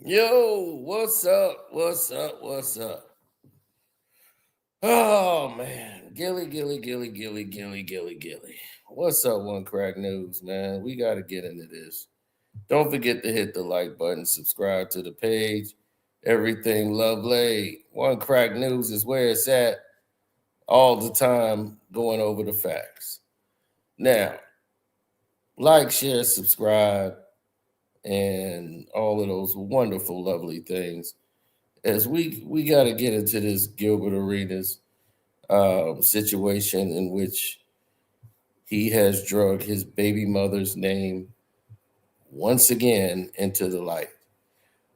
Yo, what's up? What's up? What's up? Oh man, Gilly. What's up, One Crack News, man? We got to get into this. Don't forget to hit the like button, subscribe to the page. Everything lovely. One Crack News is where it's at all the time, going over the facts. Now, like, share, subscribe, and all of those wonderful, lovely things. As we got to get into this Gilbert Arenas situation in which he has drug his baby mother's name once again into the light.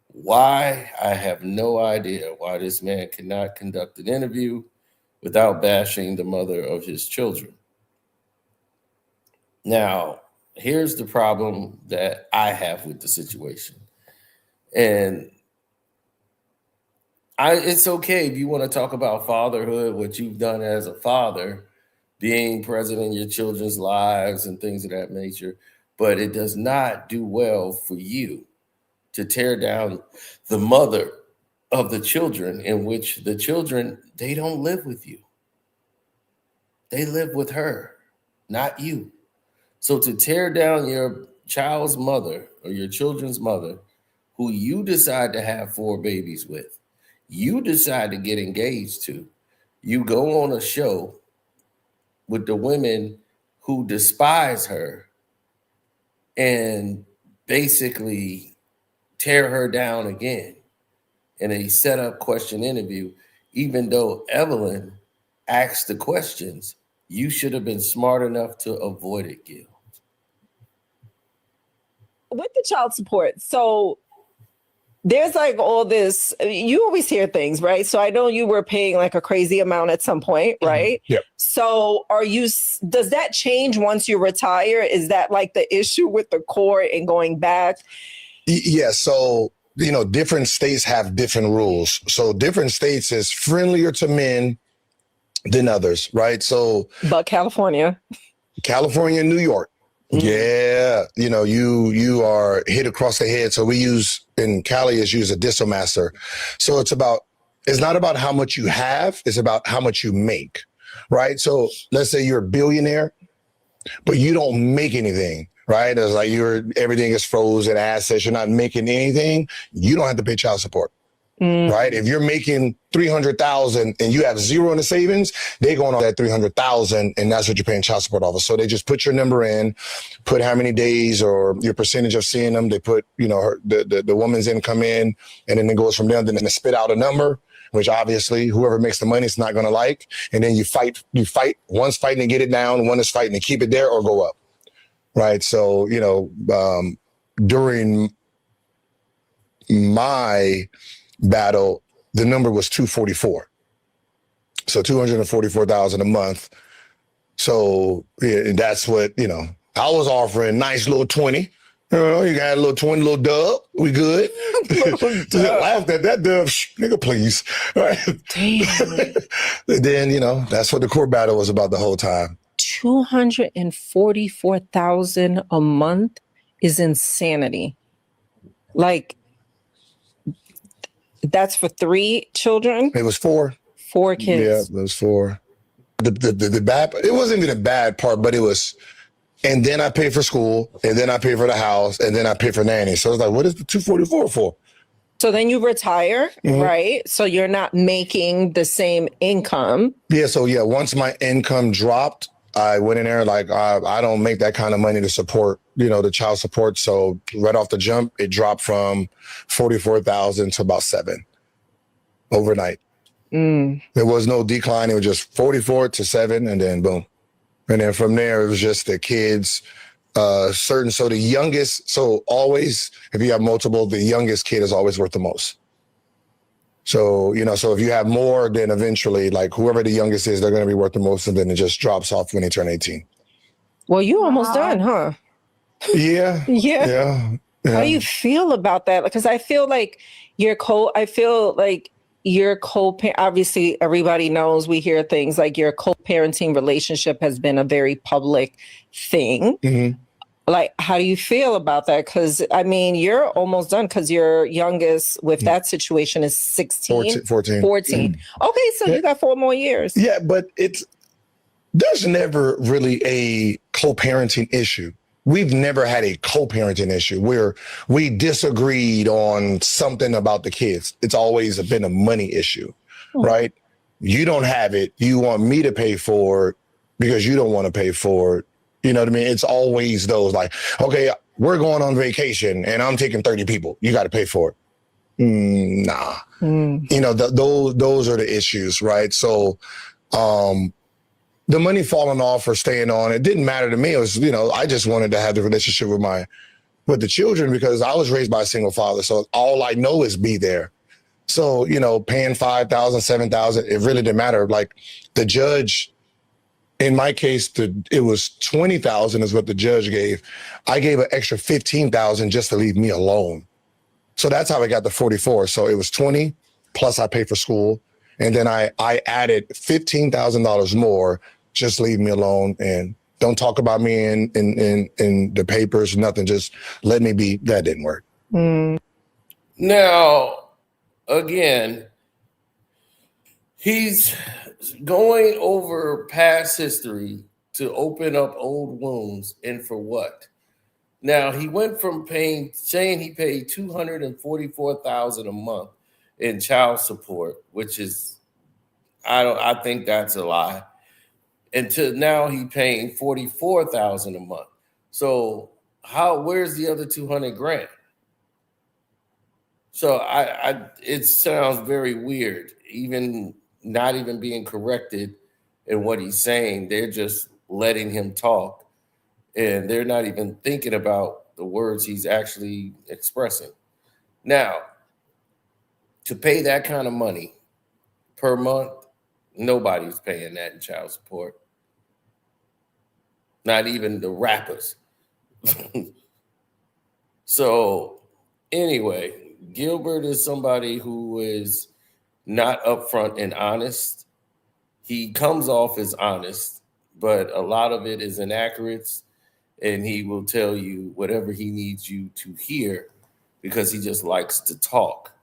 Why? I have no idea why this man cannot conduct an interview without bashing the mother of his children. Now, here's the problem that I have with the situation. And it's okay if you want to talk about fatherhood, what you've done as a father, being present in your children's lives and things of that nature, but it does not do well for you to tear down the mother of the children, in which the children, they don't live with you. They live with her, not you. So to tear down your child's mother or your children's mother, who you decide to have 4 babies with, you decide to get engaged to, you go on a show with the women who despise her and basically tear her down again in a set-up question interview, even though Evelyn asked the questions. You should have been smart enough to avoid it, Gil. With the child support, so there's like all this, you always hear things, right? So I know you were paying like a crazy amount at some point, right? Yep. So does that change once you retire? Is that like the issue with the court and going back? Yeah. So, different states have different rules. So different states is friendlier to men than others, right? So, but California, New York. Mm-hmm. Yeah. You are hit across the head. So we in Cali use a Dissomaster. So it's not about how much you have, it's about how much you make, right? So let's say you're a billionaire, but you don't make anything, right? It's like everything is frozen assets, you're not making anything, you don't have to pay child support. Right? If you're making $300,000 and you have zero in the savings, they're going on that $300,000 and that's what you're paying child support off of. So they just put your number in, put how many days or your percentage of seeing them. They put, the woman's income in, and then it goes from there. Then they spit out a number, which obviously whoever makes the money is not going to like. And then you fight. One's fighting to get it down, one is fighting to keep it there or go up. Right? So, during my battle, the number was 244. So 244,000 a month. So yeah, that's what, I was offering nice little 20. You got a little 20, little dub. We good. Laughed at that dub. Nigga, please. Right. Damn. Then, that's what the court battle was about the whole time. 244,000 a month is insanity. Like, that's for 3 children? It was 4. 4 kids. Yeah, it was 4. The bad, it wasn't even a bad part, but it was, and then I pay for school, and then I pay for the house, and then I pay for nanny. So it's like, what is the 244 for? So then you retire, right? So you're not making the same income. Yeah, so once my income dropped, I went in there like, I don't make that kind of money to support, the child support. So right off the jump, it dropped from 44,000 to about 7 overnight. There was no decline. It was just 44 to 7 and then boom. And then from there, it was just the kids, so the youngest, so always, if you have multiple, the youngest kid is always worth the most. So, so if you have more, then eventually, like whoever the youngest is, they're going to be worth the most, and then it just drops off when they turn 18. Well, you almost done, huh? Yeah. Yeah. How do you feel about that? Because I feel like your obviously everybody knows, we hear things like your co-parenting relationship has been a very public thing. Like, how do you feel about that? Because, I mean, you're almost done because your youngest with that situation is 16? 14. 14. Okay, so you got 4 more years. Yeah, but there's never really a co-parenting issue. We've never had a co-parenting issue where we disagreed on something about the kids. It's always been a money issue, right? You don't have it. You want me to pay for it because you don't want to pay for it. You know what I mean? It's always those like, okay, we're going on vacation and I'm taking 30 people. You got to pay for it. Nah. You know, those are the issues, right? So, the money falling off or staying on, it didn't matter to me. It was, you know, I just wanted to have the relationship with the children because I was raised by a single father. So all I know is be there. So, you know, paying $5,000, $7,000, it really didn't matter. Like the judge, in my case, it was $20,000 is what the judge gave. I gave an extra $15,000 just to leave me alone. So that's how I got the 44. So it was 20 plus I paid for school. And then I added $15,000 more, just leave me alone and don't talk about me in the papers, nothing. Just let me be. That didn't work. Now, again, he's going over past history to open up old wounds, and for what? Now he went from saying he paid $244,000 a month in child support, which is I think that's a lie. Until now he paying $44,000 a month. So where's the other 200 grand? So it sounds very weird, even not even being corrected in what he's saying. They're just letting him talk, and they're not even thinking about the words he's actually expressing. Now, to pay that kind of money per month, nobody's paying that in child support. Not even the rappers. So, anyway, Gilbert is somebody who is not upfront and honest. He comes off as honest, but a lot of it is inaccurate, and he will tell you whatever he needs you to hear because he just likes to talk.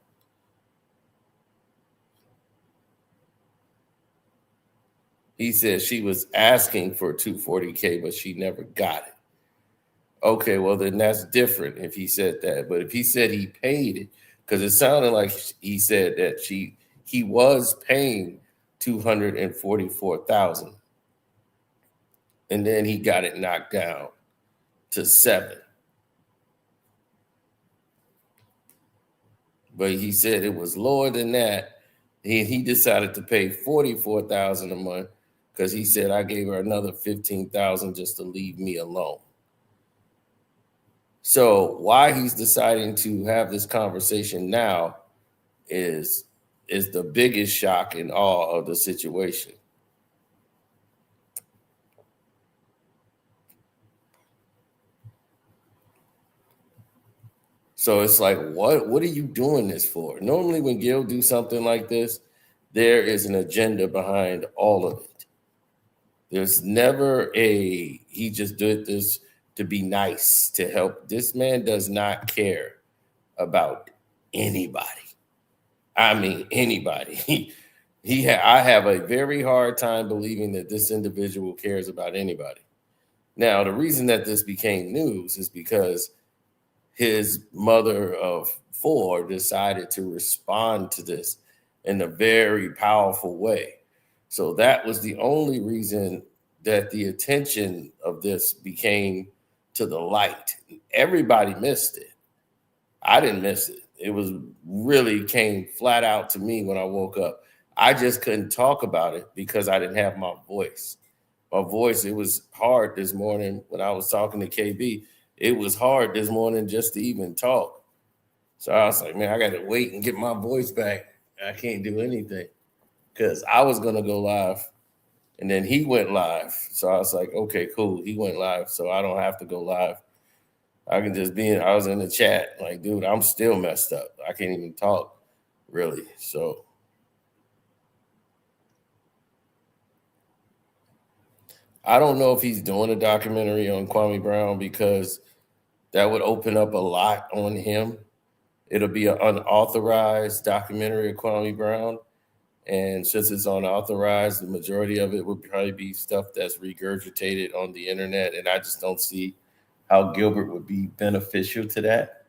He said she was asking for $240K, but she never got it. Okay, well, then that's different if he said that. But if he said he paid it, because it sounded like he said that he was paying $244,000, and then he got it knocked down to $7,000. But he said it was lower than that. He decided to pay $44,000 a month because he said I gave her another $15,000 just to leave me alone. So why he's deciding to have this conversation now is the biggest shock and awe of the situation. So it's like, what are you doing this for? Normally when Gil do something like this, there is an agenda behind all of it. There's never he just did this to be nice, to help. This man does not care about anybody. I mean, anybody. I have a very hard time believing that this individual cares about anybody. Now, the reason that this became news is because his mother of 4 decided to respond to this in a very powerful way. So that was the only reason that the attention of this became to the light. Everybody missed it. I didn't miss it. It was really came flat out to me when I woke up. I just couldn't talk about it because I didn't have my voice. My voice, it was hard this morning when I was talking to KB. It was hard this morning just to even talk. So I was like, man, I got to wait and get my voice back. I can't do anything because I was going to go live. And then he went live. So I was like, okay, cool. He went live. So I don't have to go live. I can just I was in the chat like, dude, I'm still messed up. I can't even talk really. So I don't know if he's doing a documentary on Kwame Brown because that would open up a lot on him. It'll be an unauthorized documentary of Kwame Brown. And since it's unauthorized, the majority of it would probably be stuff that's regurgitated on the internet. And I just don't see how Gilbert would be beneficial to that.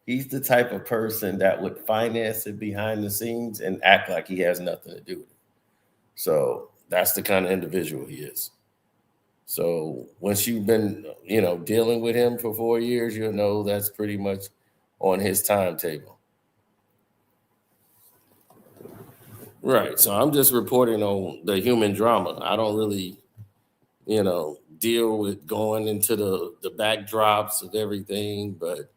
He's the type of person that would finance it behind the scenes and act like he has nothing to do with it. So that's the kind of individual he is. So once you've been, dealing with him for 4 years, you'll know that's pretty much on his timetable. Right. So I'm just reporting on the human drama. I don't really, deal with going into the backdrops of everything. But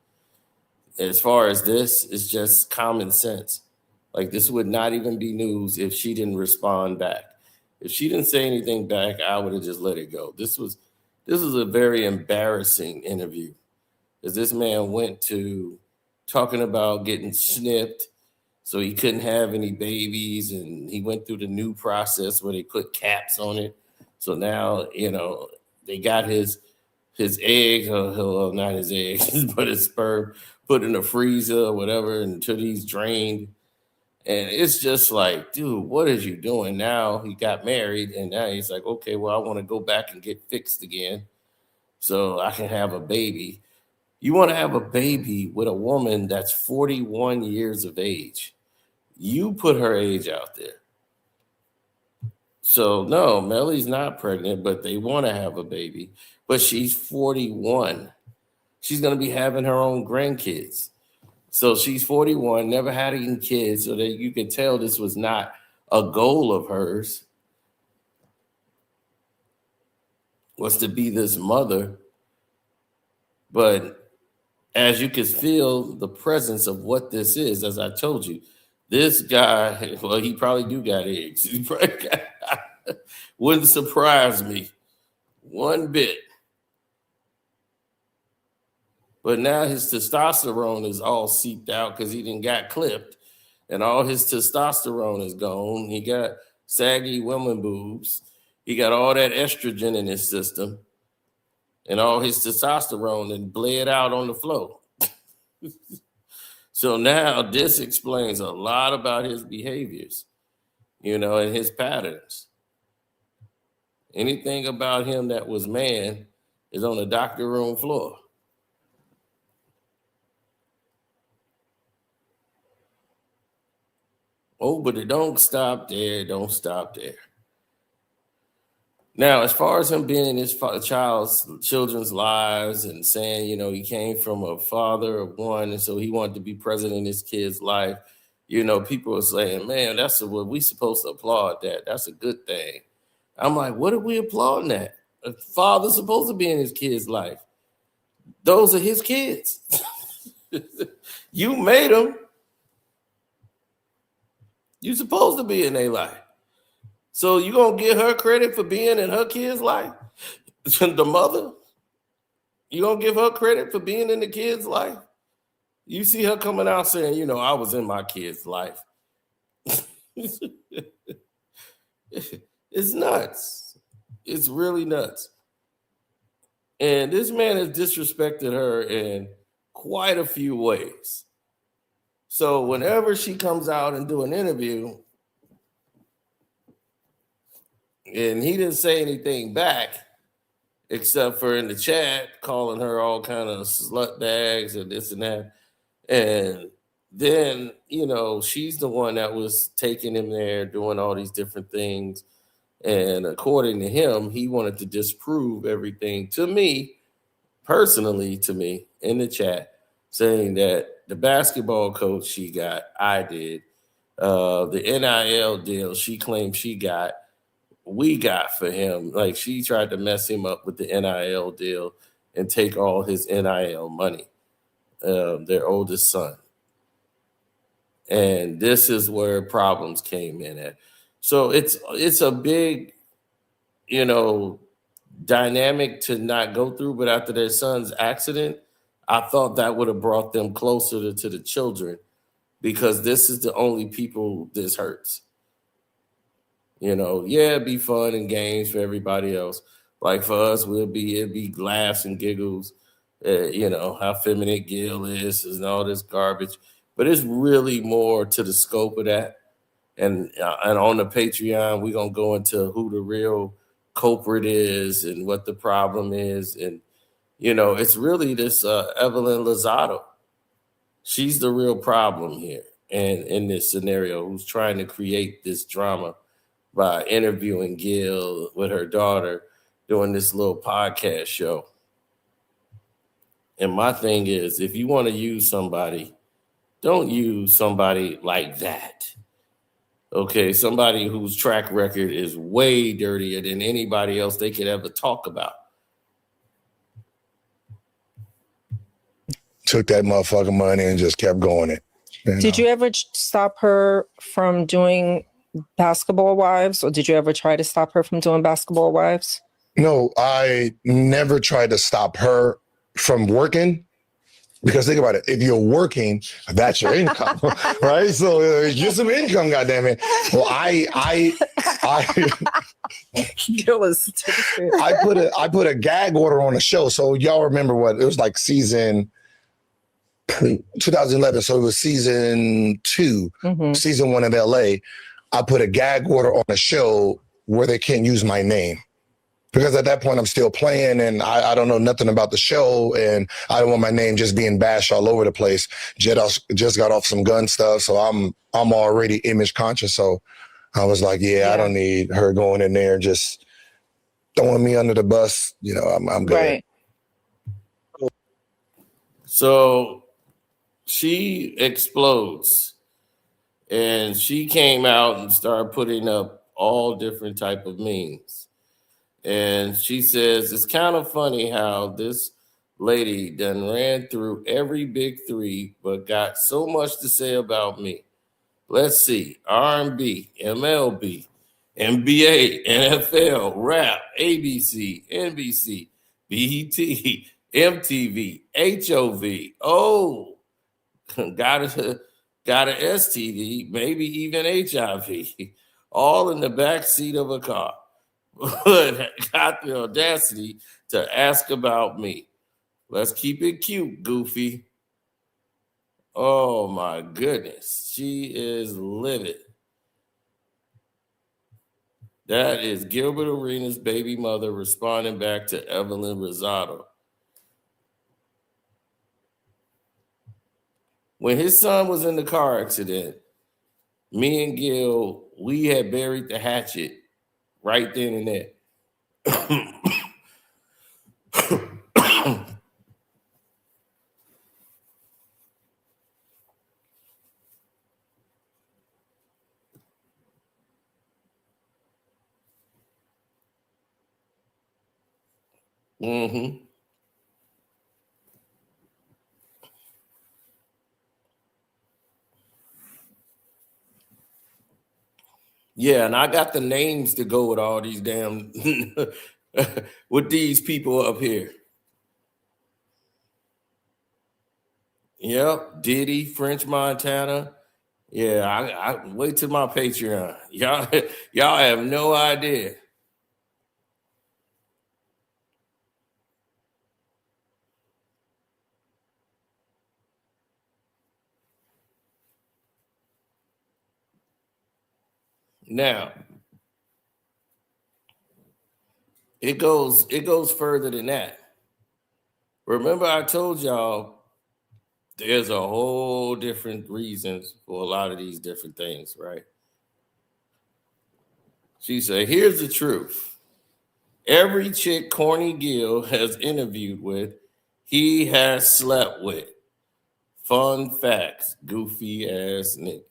as far as this, it's just common sense. Like, this would not even be news if she didn't respond back. If she didn't say anything back, I would have just let it go. This was a very embarrassing interview, because this man went to talking about getting snipped so he couldn't have any babies, and he went through the new process where they put caps on it. So now, they got his eggs, not his eggs, but his sperm put in the freezer or whatever until he's drained. And it's just like, dude, what is you doing now? He got married, and now he's like, okay, well, I want to go back and get fixed again so I can have a baby. You want to have a baby with a woman that's 41 years of age. You put her age out there. So, no, Mellie's not pregnant, but they want to have a baby. But she's 41. She's going to be having her own grandkids. So she's 41, never had any kids, so that you could tell this was not a goal of hers, was to be this mother. But as you can feel the presence of what this is, as I told you, this guy, well, he probably do got eggs. He probably wouldn't surprise me one bit. But now his testosterone is all seeped out because he didn't got clipped, and all his testosterone is gone. He got saggy woman boobs. He got all that estrogen in his system, and all his testosterone and bled out on the floor. So now this explains a lot about his behaviors, and his patterns. Anything about him that was man is on the doctor room floor. Oh, but it don't stop there. Don't stop there. Now, as far as him being in his children's lives and saying, he came from a father of one, and so he wanted to be present in his kid's life, people are saying, man, that's what we supposed to applaud that. That's a good thing. I'm like, what are we applauding that? A father's supposed to be in his kid's life. Those are his kids. You made them. You're supposed to be in their life. So you going to give her credit for being in her kid's life? The mother? You going to give her credit for being in the kid's life? You see her coming out saying, I was in my kid's life. It's nuts. It's really nuts. And this man has disrespected her in quite a few ways. So whenever she comes out and do an interview and he didn't say anything back, except for in the chat calling her all kind of slut bags and this and that. And then, she's the one that was taking him there, doing all these different things. And according to him, he wanted to disprove everything to me, personally to me, in the chat, saying that the basketball coach she got, I did. The NIL deal she claimed she got, we got for him. Like, she tried to mess him up with the NIL deal and take all his NIL money, their oldest son. And this is where problems came in at. So it's a big, dynamic to not go through. But after their son's accident, I thought that would have brought them closer to the children, because this is the only people this hurts. Yeah, it'd be fun and games for everybody else. Like for us, it'd be laughs and giggles, how feminine Gil is and all this garbage. But it's really more to the scope of that. And on the Patreon, we're gonna go into who the real culprit is and what the problem is. And it's really this Evelyn Lozado. She's the real problem here, and in this scenario, who's trying to create this drama by interviewing Gil with her daughter, doing this little podcast show. And my thing is, if you want to use somebody, don't use somebody like that. Okay, somebody whose track record is way dirtier than anybody else they could ever talk about. Took that motherfucking money and just kept going it. Did you ever stop her from doing Basketball Wives, or did you ever try to stop her from doing Basketball Wives? No, I never tried to stop her from working. Because think about it, if you're working, that's your income, right? So get some income, goddammit. Well, I put a gag order on the show. So y'all remember what it was like season 2011. So it was season 2, season 1 of LA. I put a gag order on the show where they can't use my name. Because at that point, I'm still playing and I don't know nothing about the show and I don't want my name just being bashed all over the place. Just got off some gun stuff, so I'm already image conscious. So I was like, yeah, I don't need her going in there just throwing me under the bus. I'm good. Right. So she explodes and she came out and started putting up all different type of memes. And she says, it's kind of funny how this lady done ran through every big three, but got so much to say about me. Let's see, R&B, MLB, NBA, NFL, rap, ABC, NBC, BET, MTV, HOV. Oh, got a STD, maybe even HIV, all in the back seat of a car. But got the audacity to ask about me. Let's keep it cute, Goofy. Oh my goodness, she is livid. That is Gilbert Arenas' baby mother responding back to Evelyn Lozado. When his son was in the car accident, me and Gil, we had buried the hatchet right then and there. Yeah, and I got the names to go with all these damn with these people up here. Yep, Diddy, French Montana. Yeah, I wait till my Patreon. Y'all have no idea. Now, it goes further than that. Remember, I told y'all there's a whole different reasons for a lot of these different things, right? She said, here's the truth. Every chick Corny Gill has interviewed with, he has slept with. Fun facts, goofy ass nigga.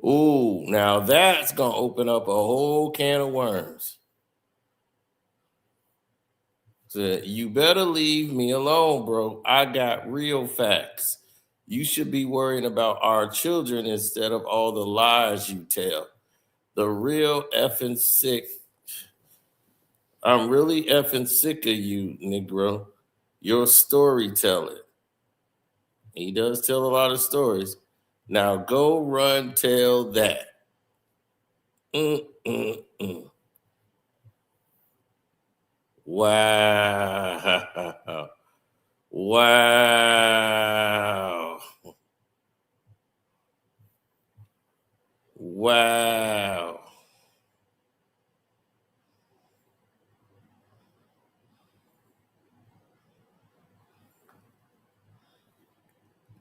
Ooh, now that's gonna open up a whole can of worms. So you better leave me alone, bro. I got real facts. You should be worrying about our children instead of all the lies you tell. The real effing sick. I'm really effing sick of you, Negro. Your storyteller. He does tell a lot of stories. Now go run tell that. Wow. Wow. Wow.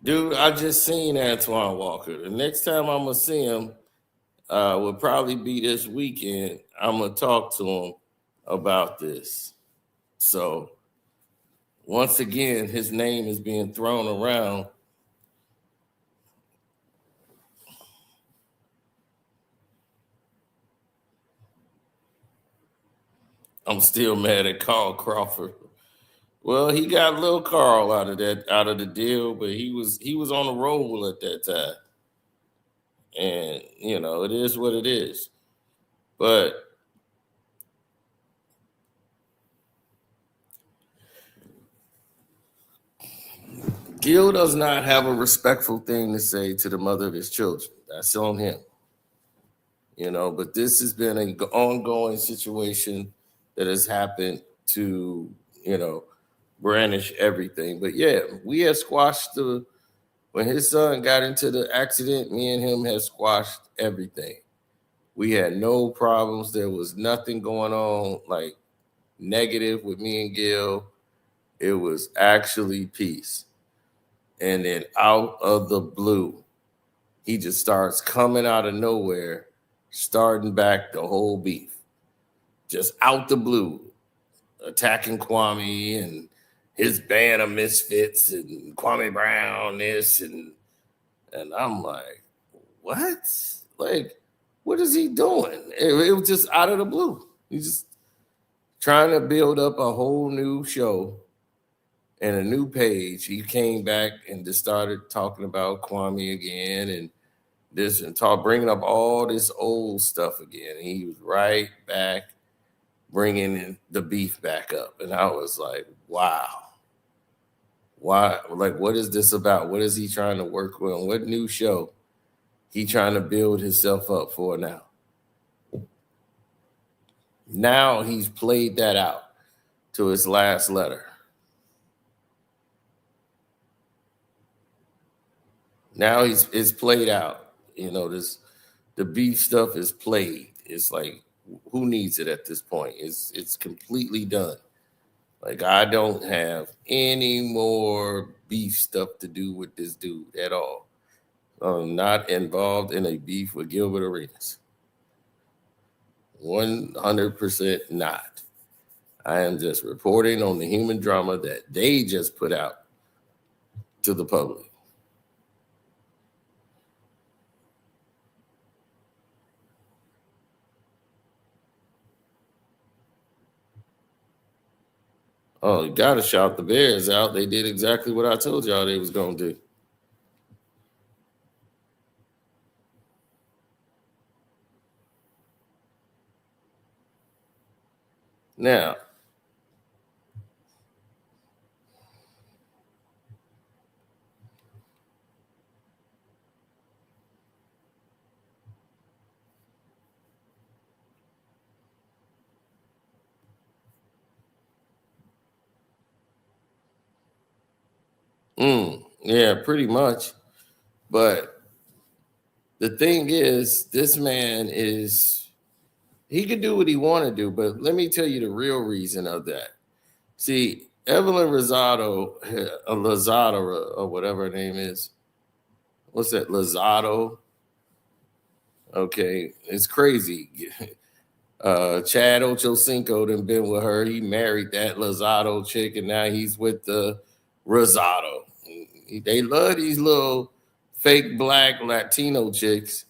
Dude, I just seen Antoine Walker. The next time I'm gonna see him will probably be this weekend. I'm gonna talk to him about this. So once again, his name is being thrown around. I'm still mad at Carl Crawford. Well, he got little Carl out of the deal, but he was on a roll at that time. And it is what it is. But Gil does not have a respectful thing to say to the mother of his children. That's on him. But this has been an ongoing situation that has happened to, brandish everything. But yeah, we have squashed when his son got into the accident, me and him had squashed everything. We had no problems. There was nothing going on like negative with me and Gil. It was actually peace. And then out of the blue, he just starts coming out of nowhere, starting back the whole beef. Just out the blue, attacking Kwame and his band of misfits and Kwame Brown, this and I'm like, what? Like, what is he doing? It was just out of the blue. He's just trying to build up a whole new show and a new page. He came back and just started talking about Kwame again and this and bringing up all this old stuff again. And he was right back bringing the beef back up. And I was like, wow. Why? Like, what is this about? What is he trying to work with? What new show he trying to build himself up for now? Now he's played that out to his last letter. Now it's played out. The beef stuff is played. It's like, who needs it at this point? It's completely done. Like, I don't have any more beef stuff to do with this dude at all. I'm not involved in a beef with Gilbert Arenas. 100% not. I am just reporting on the human drama that they just put out to the public. Oh, you gotta shout the Bears out. They did exactly what I told y'all they was gonna do. Now, yeah, pretty much. But the thing is, this man he can do what he want to do, but let me tell you the real reason of that. See, Evelyn Lozado, or whatever her name is. What's that, Lozado? Okay, it's crazy. Chad Ochocinco done been with her. He married that Lozado chick, and now he's with the Rosado. They love these little fake black Latino chicks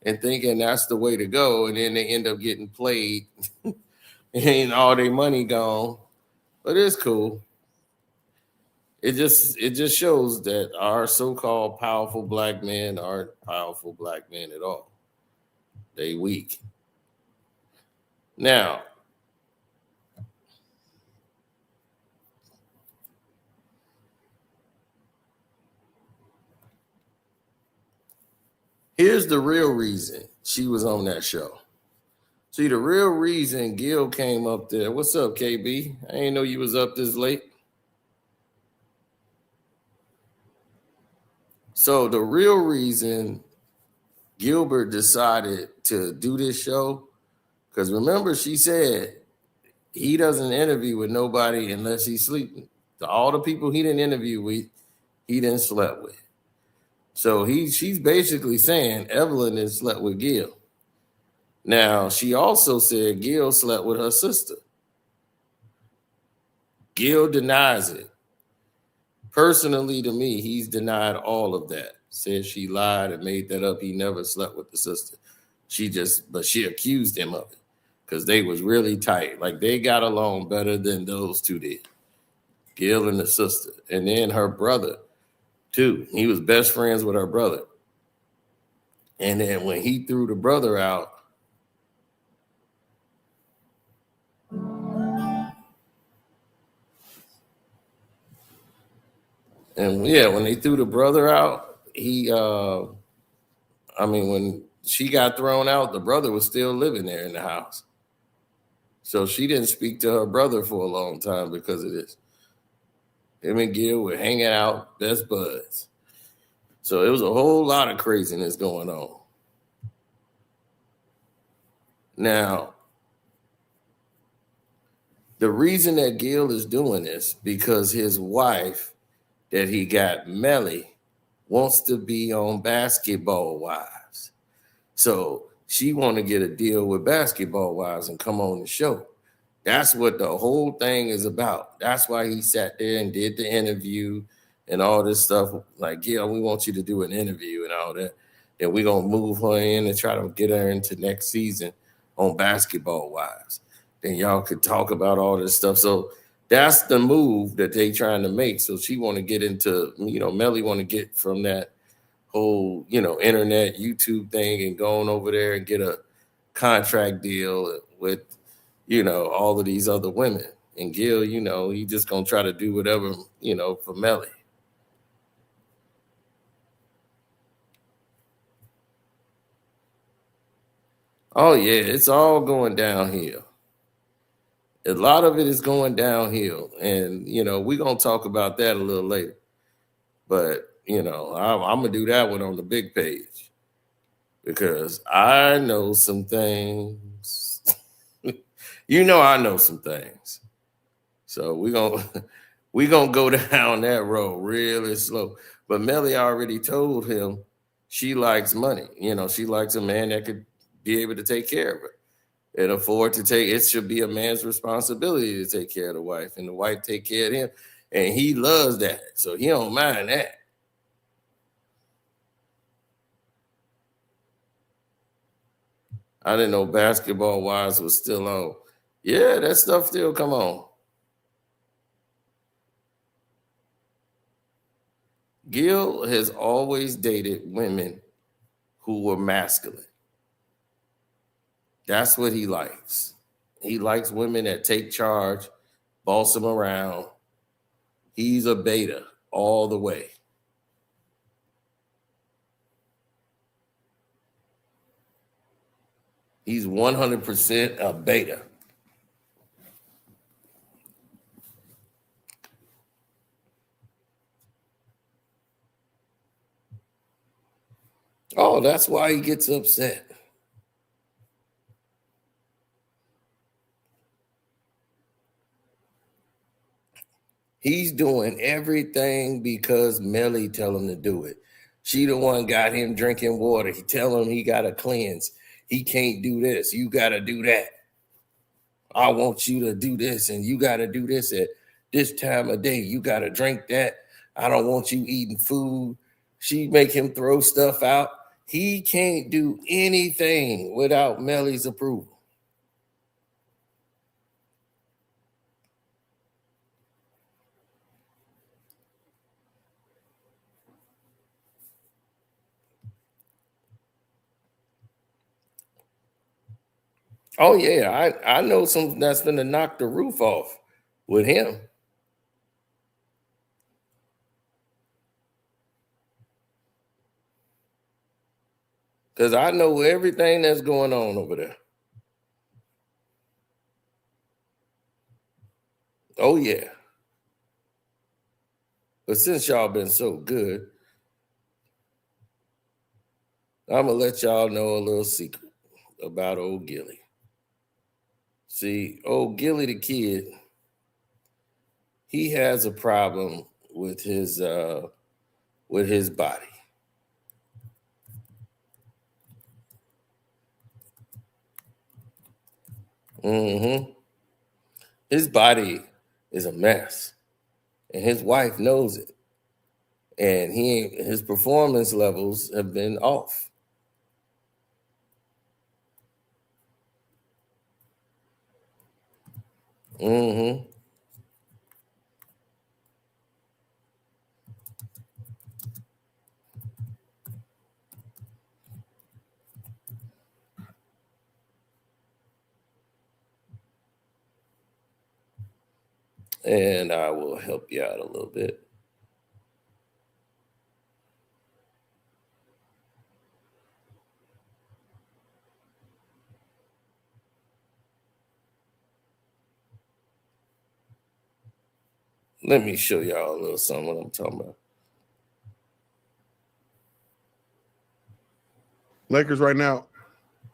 and thinking that's the way to go, and then they end up getting played and all their money gone. But it's cool. It just shows that our so-called powerful black men aren't powerful black men at all. They weak. Now, here's the real reason she was on that show. See, the real reason Gil came up there. What's up, KB? I didn't know you was up this late. So the real reason Gilbert decided to do this show, because remember she said he doesn't interview with nobody unless he's sleeping. All the people he didn't interview with, he didn't slept with. So she's basically saying Evelyn didn't slept with Gil. Now, she also said Gil slept with her sister. Gil denies it. Personally, to me, he's denied all of that. Said she lied and made that up. He never slept with the sister. But she accused him of it because they was really tight. Like they got along better than those two did. Gil and the sister. And then her brother, too. He was best friends with her brother. And then when he threw the brother out, and yeah, when they threw the brother out, when she got thrown out, the brother was still living there in the house. So she didn't speak to her brother for a long time because of this. Him and Gil were hanging out, best buds. So it was a whole lot of craziness going on. Now, the reason that Gil is doing this because his wife that he got, Melly, wants to be on Basketball Wives. So she want to get a deal with Basketball Wives and come on the show. That's what the whole thing is about. That's why he sat there and did the interview and all this stuff. Like, Gil, we want you to do an interview and all that. And we're going to move her in and try to get her into next season on Basketball Wives. Then y'all could talk about all this stuff. So that's the move that they trying to make. So she want to get into, Melly want to get from that whole, internet YouTube thing and going over there and get a contract deal with, all of these other women. And Gil, he just going to try to do whatever, for Melly. Oh, yeah, it's all going downhill. A lot of it is going downhill. And, we're going to talk about that a little later. But, I'm going to do that one on the big page because I know some things. I know some things. So we're gonna go down that road really slow. But Melly already told him she likes money. She likes a man that could be able to take care of her and afford to take. It should be a man's responsibility to take care of the wife, and the wife take care of him. And he loves that, so he don't mind that. I didn't know Basketball Wives was still on. Yeah, that stuff still come on. Gil has always dated women who were masculine. That's what he likes. He likes women that take charge, boss him around. He's a beta all the way. He's 100% a beta. Oh, that's why he gets upset. He's doing everything because Melly tell him to do it. She the one got him drinking water. He tell him he got to cleanse. He can't do this. You got to do that. I want you to do this and you got to do this at this time of day. You got to drink that. I don't want you eating food. She make him throw stuff out. He can't do anything without Melly's approval. Oh, yeah, I know something that's going to knock the roof off with him. Because I know everything that's going on over there. Oh, yeah. But since y'all been so good, I'm going to let y'all know a little secret about old Gilly. See, old Gilly the kid, he has a problem with his body. Mm-hmm. His body is a mess, and his wife knows it. And his performance levels have been off. Mm-hmm. And I will help you out a little bit. Let me show y'all a little something what I'm talking about. Lakers right now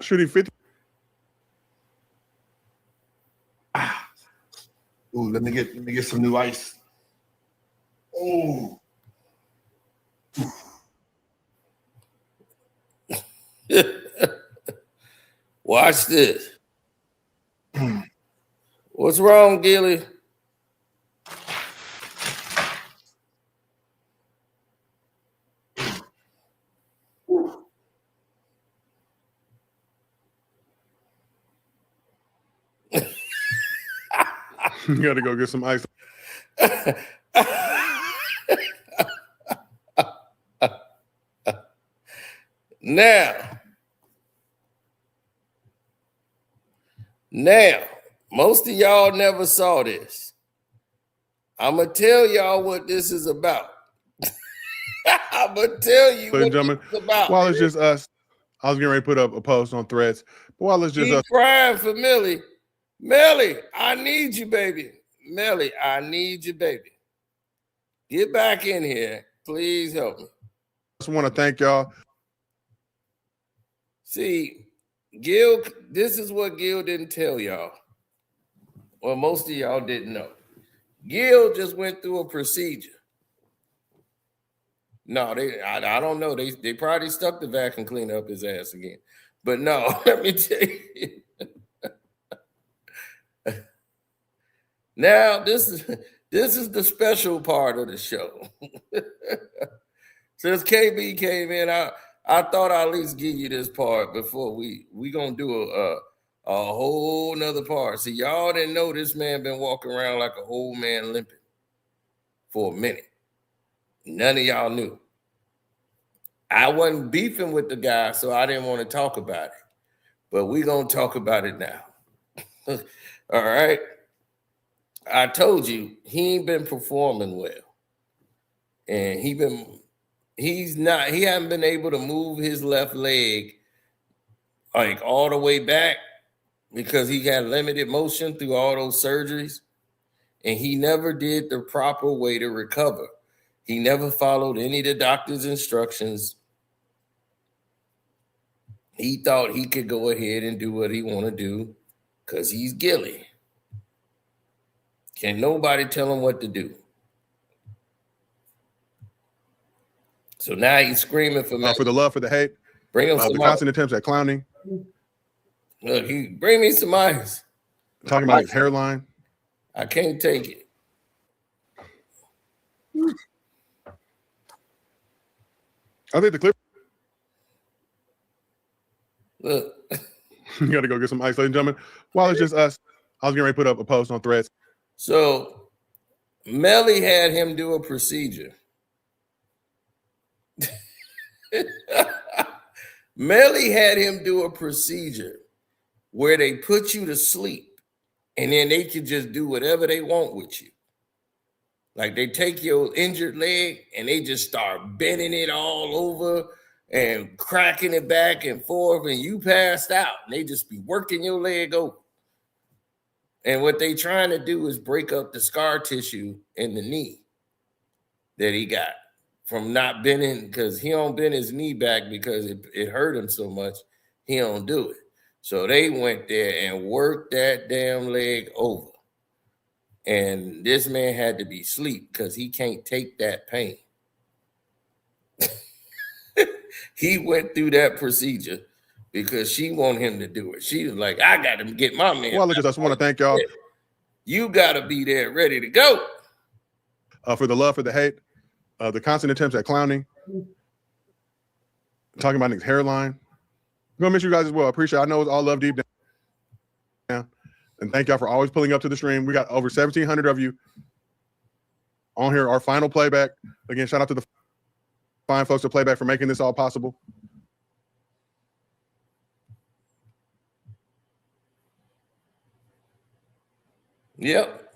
shooting 50. Ooh, let me get some new ice. Oh. Watch this. What's wrong, Gilly? You got to go get some ice. Now, most of y'all never saw this. I'm going to tell y'all what this is about. I'm going to tell you what this is about. While it's just us, I was getting ready to put up a post on Threads. But while it's just Keep us. crying for Millie. Melly, I need you, baby. Melly, I need you, baby. Get back in here. Please help me. I just want to thank y'all. See, Gil, this is what Gil didn't tell y'all. Well, most of y'all didn't know. Gil just went through a procedure. No, I don't know. They probably stuck the vacuum cleaner up his ass again. But no, let me tell you. Now, this is the special part of the show. Since KB came in, I thought I'd at least give you this part before we gonna do a whole nother part. See, y'all didn't know this man been walking around like a old man limping for a minute. None of y'all knew. I wasn't beefing with the guy, so I didn't want to talk about it. But we gonna talk about it now. All right. I told you he ain't been performing well. And he hasn't been able to move his left leg like all the way back because he got limited motion through all those surgeries. And he never did the proper way to recover. He never followed any of the doctor's instructions. He thought he could go ahead and do what he want to do because he's Gilly. Can nobody tell him what to do? So now he's screaming for the love, for the hate, bring him some the constant attempts at clowning. Look, bring me some ice. Talking about his hairline. I can't take it. I think the clip. Look. You got to go get some ice, ladies and gentlemen. While it's just us, I was getting ready to put up a post on Threads. So Melly had him do a procedure. Melly had him do a procedure where they put you to sleep and then they can just do whatever they want with you. Like they take your injured leg and they just start bending it all over and cracking it back and forth and you passed out and they just be working your leg over. And what they trying to do is break up the scar tissue in the knee that he got from not bending, because he don't bend his knee back because it hurt him so much. He don't do it. So they went there and worked that damn leg over. And this man had to be asleep because he can't take that pain. He went through that procedure because she wanted him to do it. She was like, I got to get my man. Well, I just want to thank y'all. You got to be there ready to go. For the love, for the hate, the constant attempts at clowning, talking about Nick's hairline. I'm going to miss you guys as well. I appreciate it. I know it's all love deep down. And thank y'all for always pulling up to the stream. We got over 1,700 of you on here. Our final playback. Again, shout out to the fine folks at Playback for making this all possible. Yep.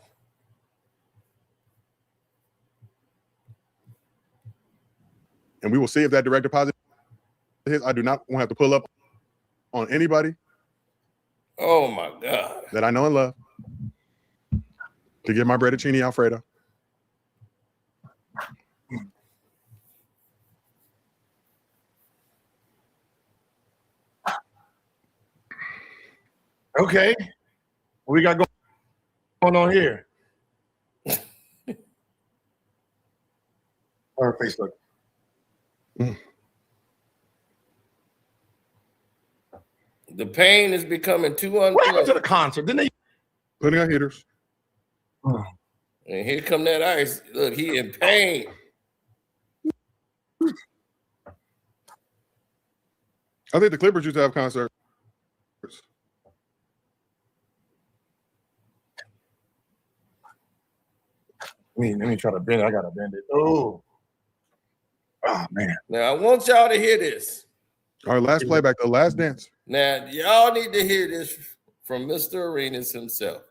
And we will see if that direct deposit hits. I do not want to have to pull up on anybody. Oh my God. That I know and love to get my Brettaccini Alfredo. Okay. What we got going on here? Or Facebook. The pain is becoming too What happened to unpleasant. the concert? Didn't they? Putting on heaters. And here come that ice. Look, he in pain. I think the Clippers used to have concerts. Let me try to bend it. I gotta bend it. Oh man. Now I want y'all to hear this. Our last playback, the last dance. Now y'all need to hear this from Mr. Arenas himself.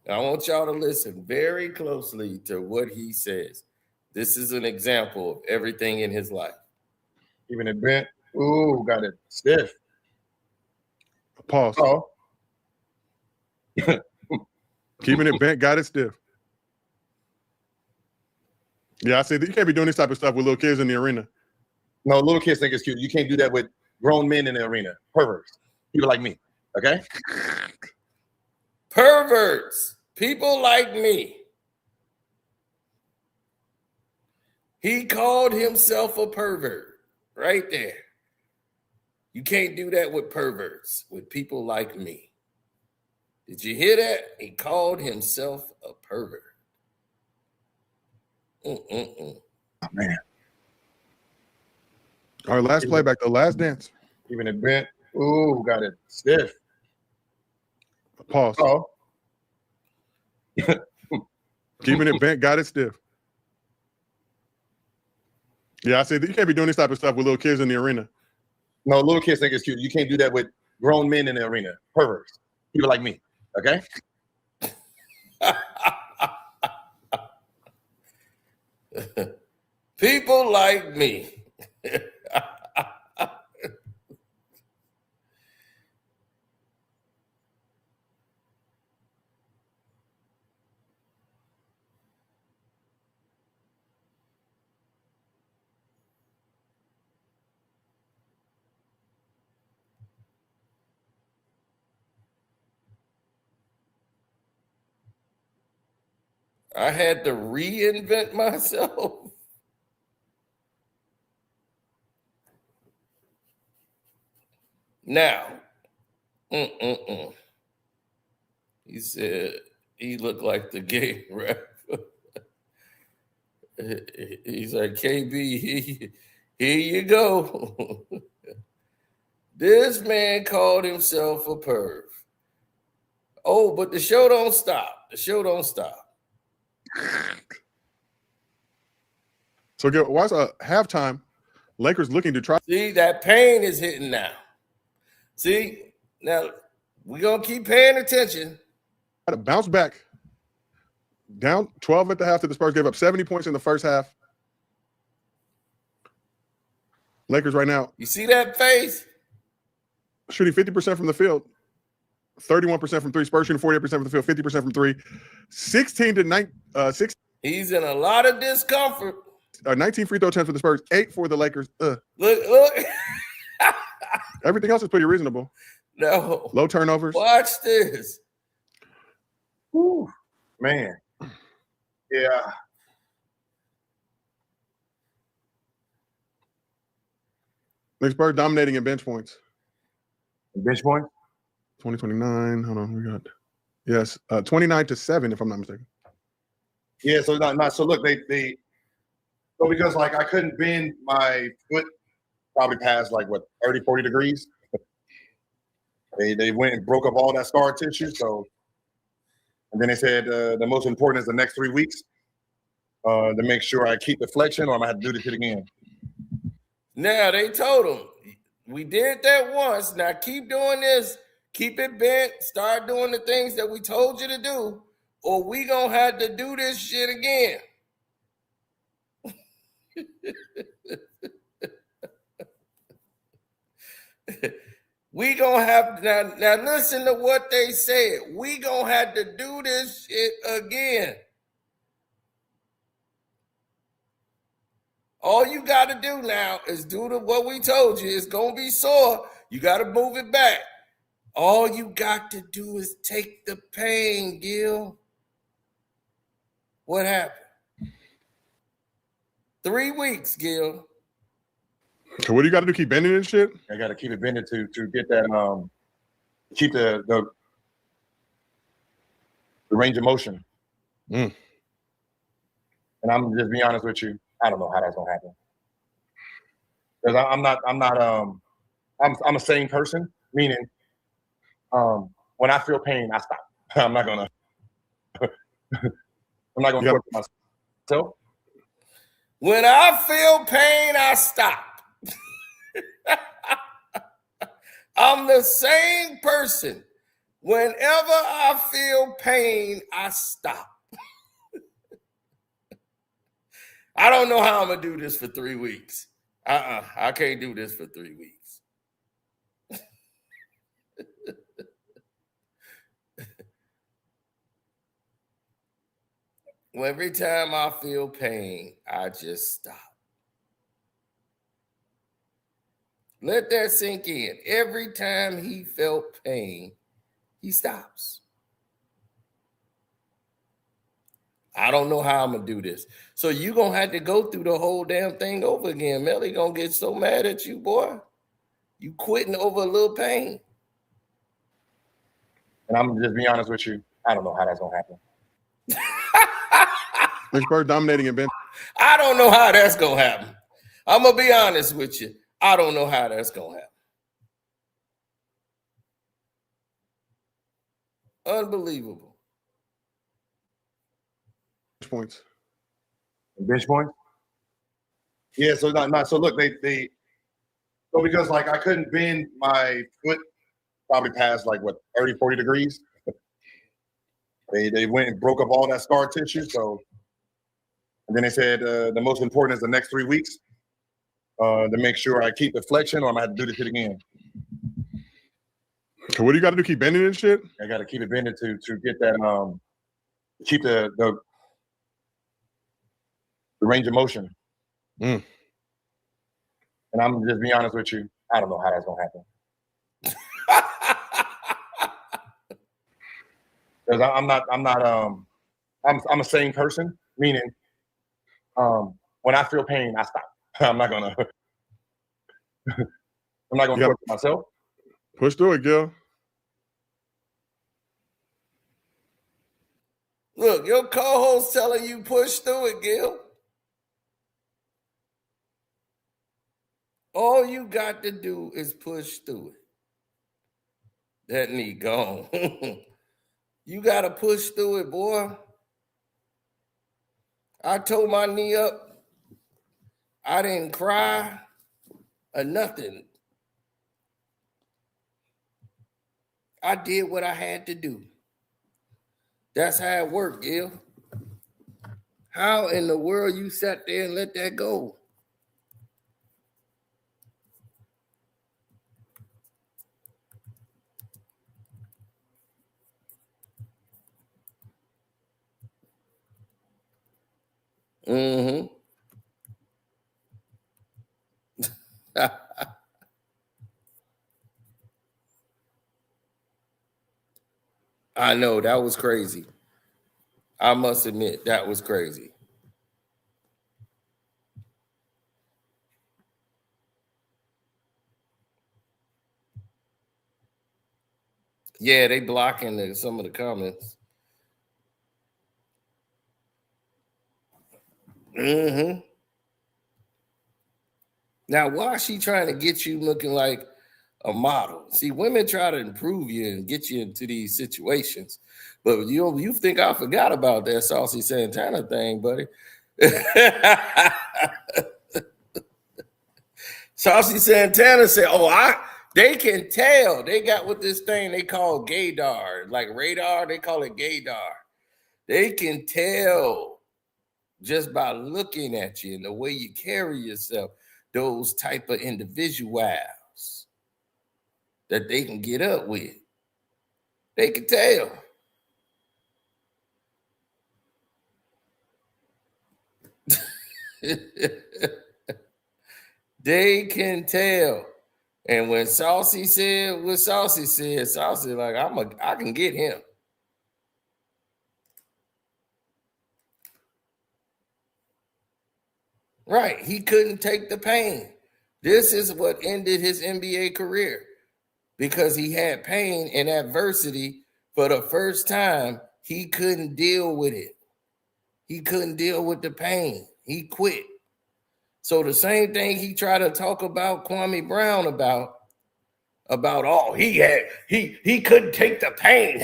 And I want y'all to listen very closely to what he says. This is an example of everything in his life. Even it bent. Ooh, got it stiff. Pause. Oh. Keeping it bent, got it stiff. Yeah, I see. You can't be doing this type of stuff with little kids in the arena. No, little kids think it's cute. You can't do that with grown men in the arena. Perverts. People like me. Okay? Perverts. People like me. He called himself a pervert right there. You can't do that with perverts, with people like me. Did you hear that? He called himself a pervert. Oh, man. Our last playback, the last dance. Even it bent. Ooh, got it stiff. Pause. Oh. Keeping it bent, got it stiff. Yeah, I see. You can't be doing this type of stuff with little kids in the arena. No, little kids think it's cute. You can't do that with grown men in the arena. Perverts. People like me. Okay? People like me. I had to reinvent myself. Now, he said he looked like the gay rapper. He's like, KB, here you go. This man called himself a perv. Oh, but the show don't stop. The show don't stop. So, why's a halftime? Lakers looking to try. See, that pain is hitting now. See, now we're going to keep paying attention. To bounce back. Down 12 at the half. The Spurs gave up 70 points in the first half. Lakers right now. You see that face? Shooting 50% from the field. 31% from three. Spurs shooting 48% from the field, 50% from three. 6. He's in a lot of discomfort. 19 free throw attempts for the Spurs, 8 for the Lakers. Look. Everything else is pretty reasonable. No. Low turnovers. Watch this. Whew, man. Yeah. The Spurs dominating in bench points. Bench point? 2029. Hold on, we got 29-7, if I'm not mistaken. Yeah, so not so look, they so because like I couldn't bend my foot probably past like what 30, 40 degrees. They went and broke up all that scar tissue. So and then they said the most important is the next 3 weeks to make sure I keep the flexion or I'm gonna have to do this shit again. Now they told him we did that once. Now keep doing this, keep it bent, start doing the things that we told you to do, or we gonna have to do this shit again. We gonna have now listen to what they said. We gonna have to do this shit again. All you got to do now is do what we told you. It's going to be sore. You got to move it back. All you got to do is take the pain, Gil. What happened? 3 weeks, Gil. So what do you got to do? Keep bending and shit? I got to keep it bended to get that keep the range of motion. Mm. And I'm just be honest with you. I don't know how that's gonna happen because I'm a sane person. Meaning, when I feel pain, I stop. I'm not gonna torture myself. When I feel pain, I stop. I'm the same person. Whenever I feel pain, I stop. I don't know how I'm going to do this for 3 weeks. I can't do this for 3 weeks. Well, every time I feel pain, I just stop. Let that sink in. Every time he felt pain, he stops. I don't know how I'm going to do this. So you're going to have to go through the whole damn thing over again. Melly going to get so mad at you, boy. You quitting over a little pain. And I'm just be honest with you. I don't know how that's going to happen. Spurs dominating in bench. I don't know how that's going to happen. I'm going to be honest with you. I don't know how that's going to happen. Unbelievable. Points. Bench points? Yeah, so so look, they so because like I couldn't bend my foot probably past like what 30, 40 degrees. They went and broke up all that scar tissue. So and then they said the most important is the next 3 weeks to make sure I keep the flexion or I'm gonna have to do this shit again. So what do you got to do? Keep bending and shit? I got to keep it bended to get that keep the range of motion. Mm. And I'm just be honest with you. I don't know how that's gonna happen. Because I'm a sane person. Meaning, when I feel pain, I stop. I'm not gonna torture myself. Push through it, Gil. Look, your co-host telling you push through it, Gil. All you got to do is push through it. That knee gone. You got to push through it, boy. I tore my knee up. I didn't cry or nothing. I did what I had to do. That's how it worked, Gil. How in the world you sat there and let that go? Mm-hmm. I know, that was crazy. I must admit, that was crazy. Yeah, they blocking some of the comments. Mm-hmm. Now, why is she trying to get you looking like a model? See, women try to improve you and get you into these situations, but you think I forgot about that Saucy Santana thing, buddy? Saucy Santana said, "Oh, they can tell. They got what this thing they call gaydar, like radar. They call it gaydar. They can tell just by looking at you and the way you carry yourself. Those type of individuals that they can get up with. They can tell." They can tell. And when Saucy said what Saucy said, Saucy like, I can get him. Right. He couldn't take the pain. This is what ended his NBA career because he had pain and adversity for the first time. He couldn't deal with it. He couldn't deal with the pain. He quit. So the same thing he tried to talk about Kwame Brown about oh, he couldn't take the pain.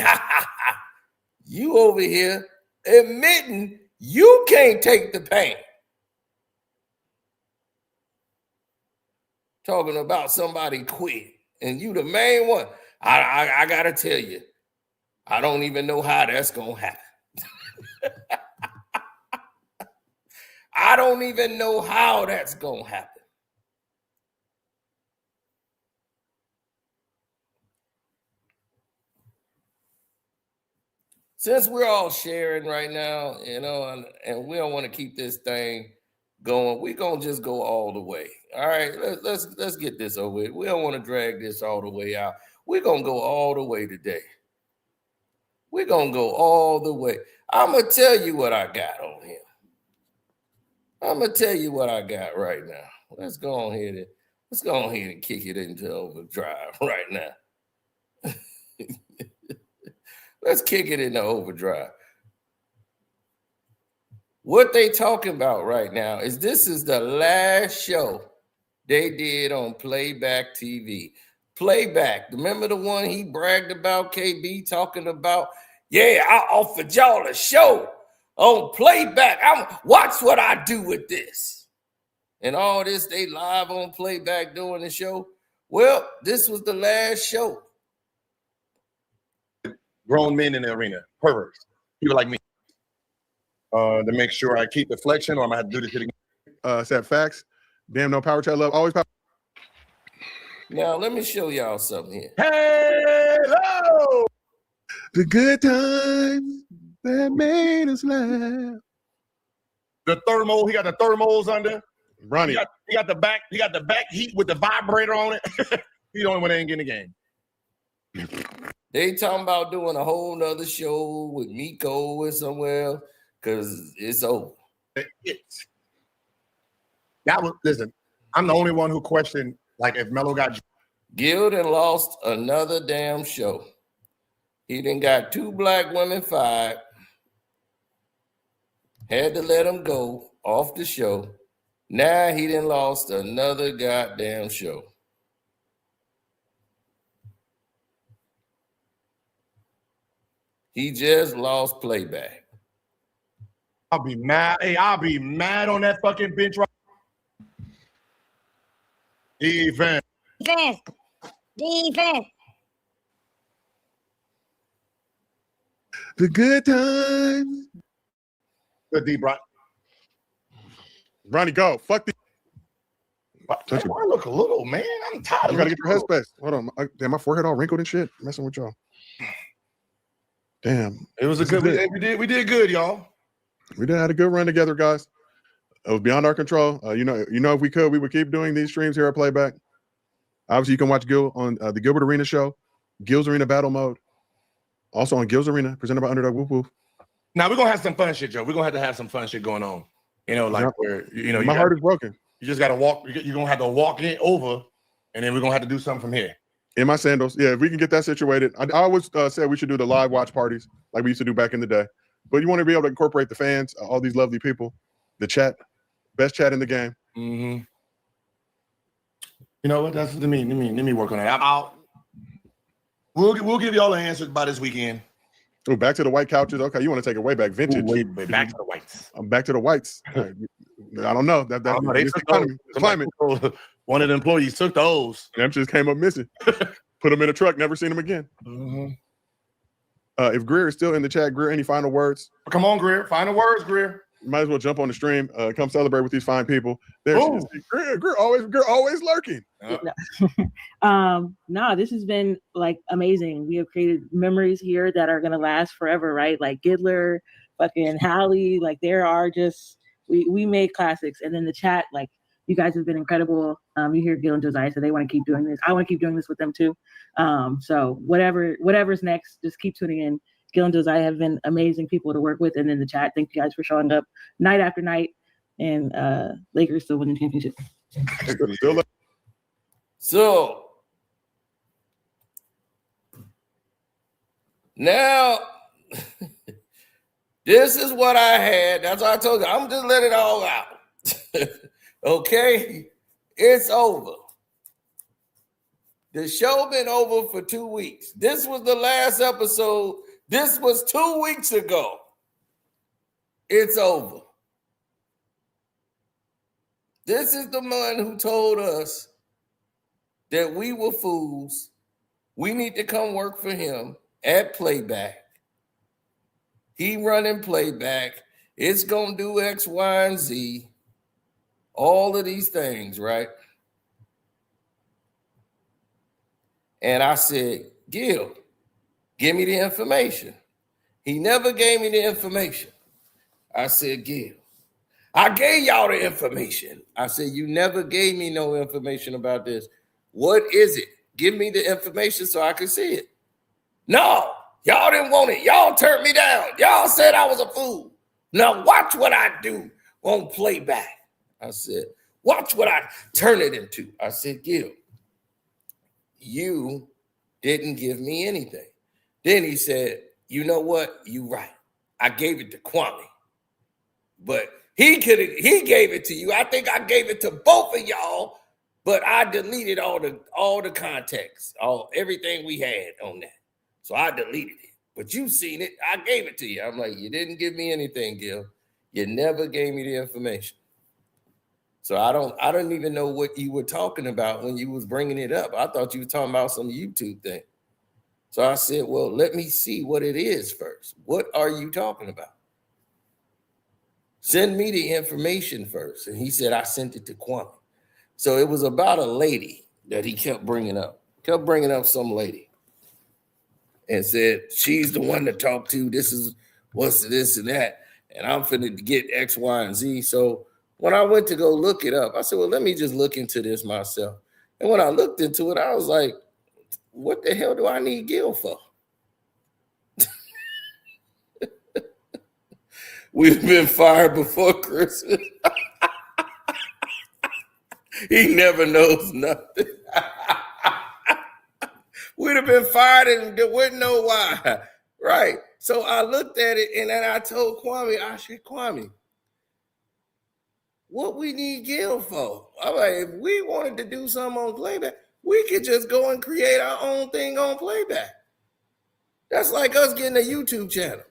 You over here admitting you can't take the pain. Talking about somebody quit and you the main one. I gotta tell you, I don't even know how that's gonna happen. I don't even know how that's gonna happen. Since we're all sharing right now, and we don't want to keep this thing going, we're gonna just go all the way. All right, let's get this over with. We don't want to drag this all the way out. We're gonna go all the way today. We're gonna go all the way. I'm gonna tell you what I got on here. I'm gonna tell you what I got right now. Let's go ahead and kick it into overdrive right now. Let's kick it into overdrive. What they talking about right now is this is the last show they did on Playback TV. Playback, remember the one he bragged about, KB, talking about, yeah, I offered y'all a show on Playback. Watch what I do with this. And all this, they live on Playback doing the show. Well, this was the last show. Grown men in the arena, perverts, people like me. To make sure I keep the flexion, or I'm gonna have to do this shit again. Said facts. Damn, no power chat love. Always power. Now, let me show y'all something here. Hello! The good times that made us laugh. The thermal, he got the thermals under. Ronnie. He got the back heat with the vibrator on it. He the only one that ain't getting the game. They talking about doing a whole nother show with Miko or somewhere because it's over. Listen, I'm the only one who questioned, like, if Melo got... Gil done lost another damn show. He done got 2 black women fired. Had to let him go off the show. Now he done lost another goddamn show. He just lost Playback. I'll be mad. Hey, I'll be mad on that fucking bench right. Defense. The good times. Good D, bro. Ronnie, go. Fuck the. I look a little, man. I'm tired. You gotta get your headspace. Hold on. Damn, my forehead all wrinkled and shit. Messing with y'all. Damn. It was a good. We did good, y'all. We did had a good run together, guys. It was beyond our control. If we could, we would keep doing these streams here at Playback. Obviously, you can watch Gil on the Gilbert Arenas show, Gil's Arena Battle Mode. Also on Gil's Arena, presented by Underdog Whoop Whoop. Now we're gonna have some fun shit, Joe. We're gonna have to have some fun shit going on. My heart is broken. You just gotta walk. You're gonna have to walk it over, and then we're gonna have to do something from here. In my sandals. Yeah, if we can get that situated. I always said we should do the live watch parties like we used to do back in the day. But you want to be able to incorporate the fans, all these lovely people, the chat, best chat in the game. Mm-hmm. You know what? Let me work on that. We'll give y'all an answer by this weekend. Oh, back to the white couches. Okay, you want to take it way back, vintage. Ooh, way back to the whites. I'm back to the whites. I don't know. That's the climate. One of the employees took those. Them just came up missing. Put them in a truck. Never seen them again. Mm-hmm. If Greer is still in the chat, Greer, any final words? Come on, Greer. Final words, Greer. You might as well jump on the stream. Come celebrate with these fine people. There she is. Greer always lurking. No, this has been like amazing. We have created memories here that are gonna last forever, right? Like Gidler, fucking Hallie, like there are just we made classics. And then the chat, like you guys have been incredible. You hear Gil and Josiah, so they want to keep doing this. I want to keep doing this with them too. So whatever's next, just keep tuning in. Gil and Josiah have been amazing people to work with. And then the chat, thank you guys for showing up night after night. And Lakers still winning championship. So now this is what I had. That's what I told you. I'm just letting it all out. Okay, it's over. The show been over for 2 weeks. This was the last episode. This was 2 weeks ago. It's over. This is the man who told us that we were fools. We need to come work for him at Playback. He running Playback. It's going to do X, Y, and Z. All of these things, right? And I said, Gil, give me the information. He never gave me the information. I said, Gil, I gave y'all the information. I said, you never gave me no information about this. What is it? Give me the information so I can see it. No, y'all didn't want it. Y'all turned me down. Y'all said I was a fool. Now watch what I do on Playback. I said, watch what I turn it into. I said, Gil, you didn't give me anything. Then he said, you know what? You right. I gave it to Kwame. But he gave it to you. I think I gave it to both of y'all, but I deleted all the context, everything we had on that. So I deleted it. But you seen it. I gave it to you. I'm like, you didn't give me anything, Gil. You never gave me the information. So I don't even know what you were talking about when you was bringing it up. I thought you were talking about some YouTube thing. So I said, well, let me see what it is first. What are you talking about? Send me the information first. And he said, I sent it to Kwame. So it was about a lady that he kept bringing up some lady and said, she's the one to talk to. This is what's this and that. And I'm finna get X, Y, and Z. So when I went to go look it up, I said, well, let me just look into this myself. And when I looked into it, I was like, what the hell do I need Gil for? We've been fired before Christmas. He never knows nothing. We'd have been fired and wouldn't know why. Right. So I looked at it and then I told Kwame, I said, Kwame, what we need Gil for? I'm like, if we wanted to do something on Playback, we could just go and create our own thing on Playback. That's like us getting a YouTube channel.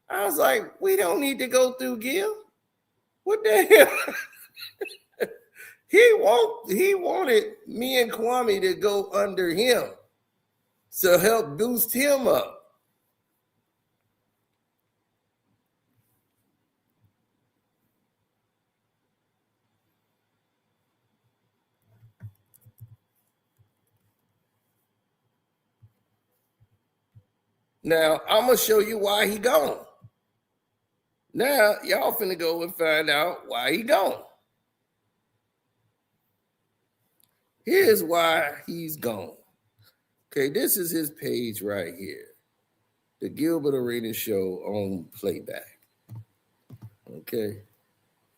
I was like, we don't need to go through Gil. What the hell? He wanted me and Kwame to go under him to help boost him up. Now, I'm going to show you why he gone. Now, y'all finna go and find out why he gone. Here's why he's gone. Okay, this is his page right here. The Gilbert Arenas show on playback. Okay,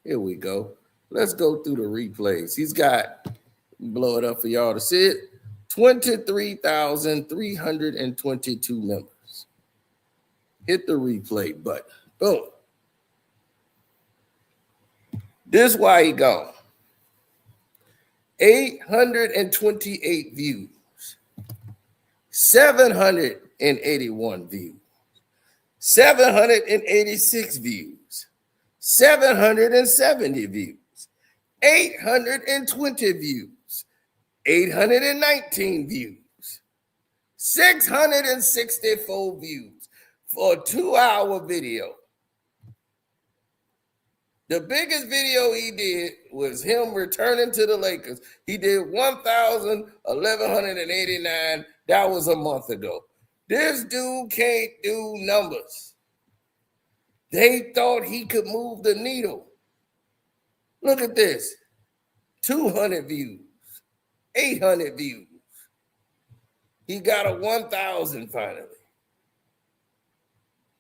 here we go. Let's go through the replays. He's got, blow it up for y'all to see it, 23,322 members. Hit the replay button. Boom. This is why he gone. 828 views. 781 views. 786 views. 770 views. 820 views. 819 views. 664 views for a 2-hour video. The biggest video he did was him returning to the Lakers. He did 1,189. That was a month ago. This dude can't do numbers. They thought he could move the needle. Look at this. 200 views. 800 views. He got a 1,000 finally.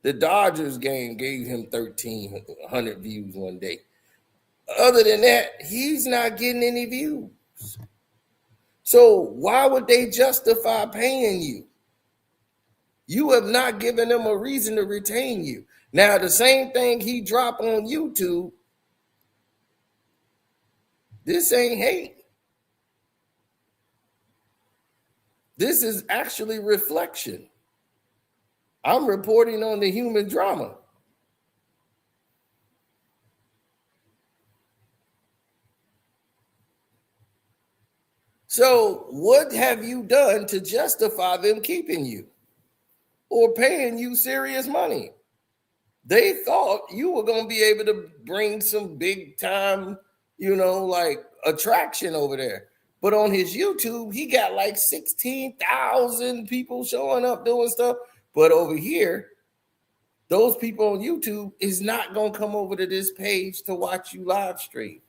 The Dodgers game gave him 1,300 views one day. Other than that, he's not getting any views. So why would they justify paying you? You have not given them a reason to retain you. Now, the same thing he dropped on YouTube, this ain't hate. This is actually reflection. I'm reporting on the human drama. So what have you done to justify them keeping you or paying you serious money? They thought you were going to be able to bring some big time, like attraction over there. But on his YouTube, he got like 16,000 people showing up doing stuff. But over here, those people on YouTube is not going to come over to this page to watch you live stream.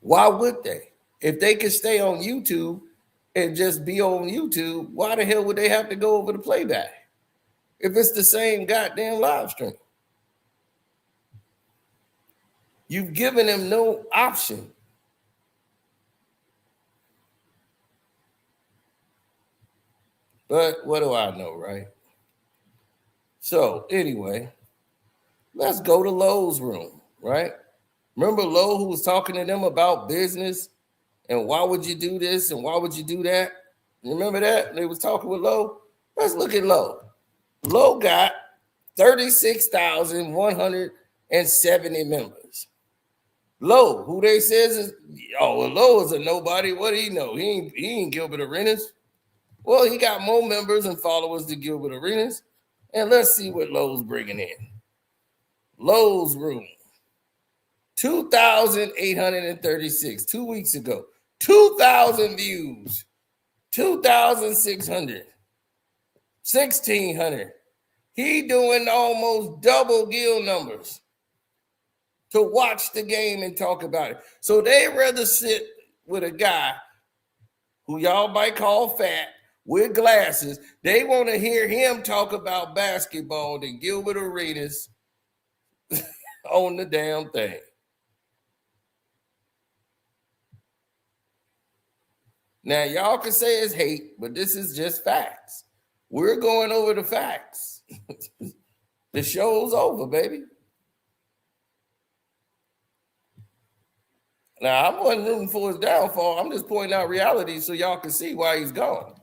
Why would they? If they could stay on YouTube and just be on YouTube, why the hell would they have to go over to playback? If it's the same goddamn live stream. You've given them no option. But what do I know, right? So anyway, let's go to Lowe's room, right? Remember Lowe who was talking to them about business and why would you do this and why would you do that? Remember that? They was talking with Lowe. Let's look at Lowe. Lowe got 36,170 members. Lowe, who they says is, Lowe is a nobody. What do he know? He ain't Gilbert Arenas. Well, he got more members and followers than Gilbert Arenas. And let's see what Lowe's bringing in. Lowe's room, 2,836 2 weeks ago. 2,000 views, 2,600, 1,600. He doing almost double Gil numbers to watch the game and talk about it. So they rather sit with a guy who y'all might call fat with glasses. They want to hear him talk about basketball than Gilbert Arenas on the damn thing. Now, y'all can say it's hate, but this is just facts. We're going over the facts. The show's over, baby. Now, I wasn't rooting for his downfall. I'm just pointing out reality so y'all can see why he's gone.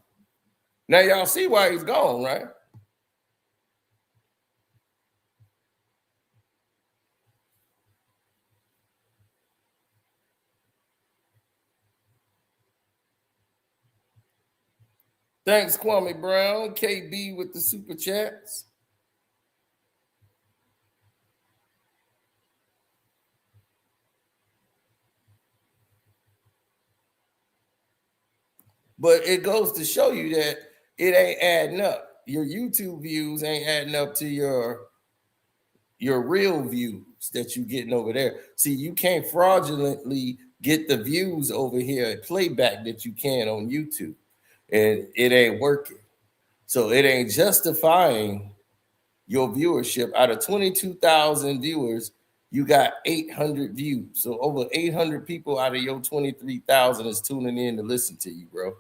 Now, y'all see why he's gone, right? Thanks, Kwame Brown. KB with the super chats. But it goes to show you that it ain't adding up. Your YouTube views ain't adding up to your real views that you getting over there. See, you can't fraudulently get the views over here at playback that you can on YouTube, and it ain't working. So it ain't justifying your viewership. Out of 22,000 viewers, you got 800 views. So over 800 people out of your 23,000 is tuning in to listen to you, bro.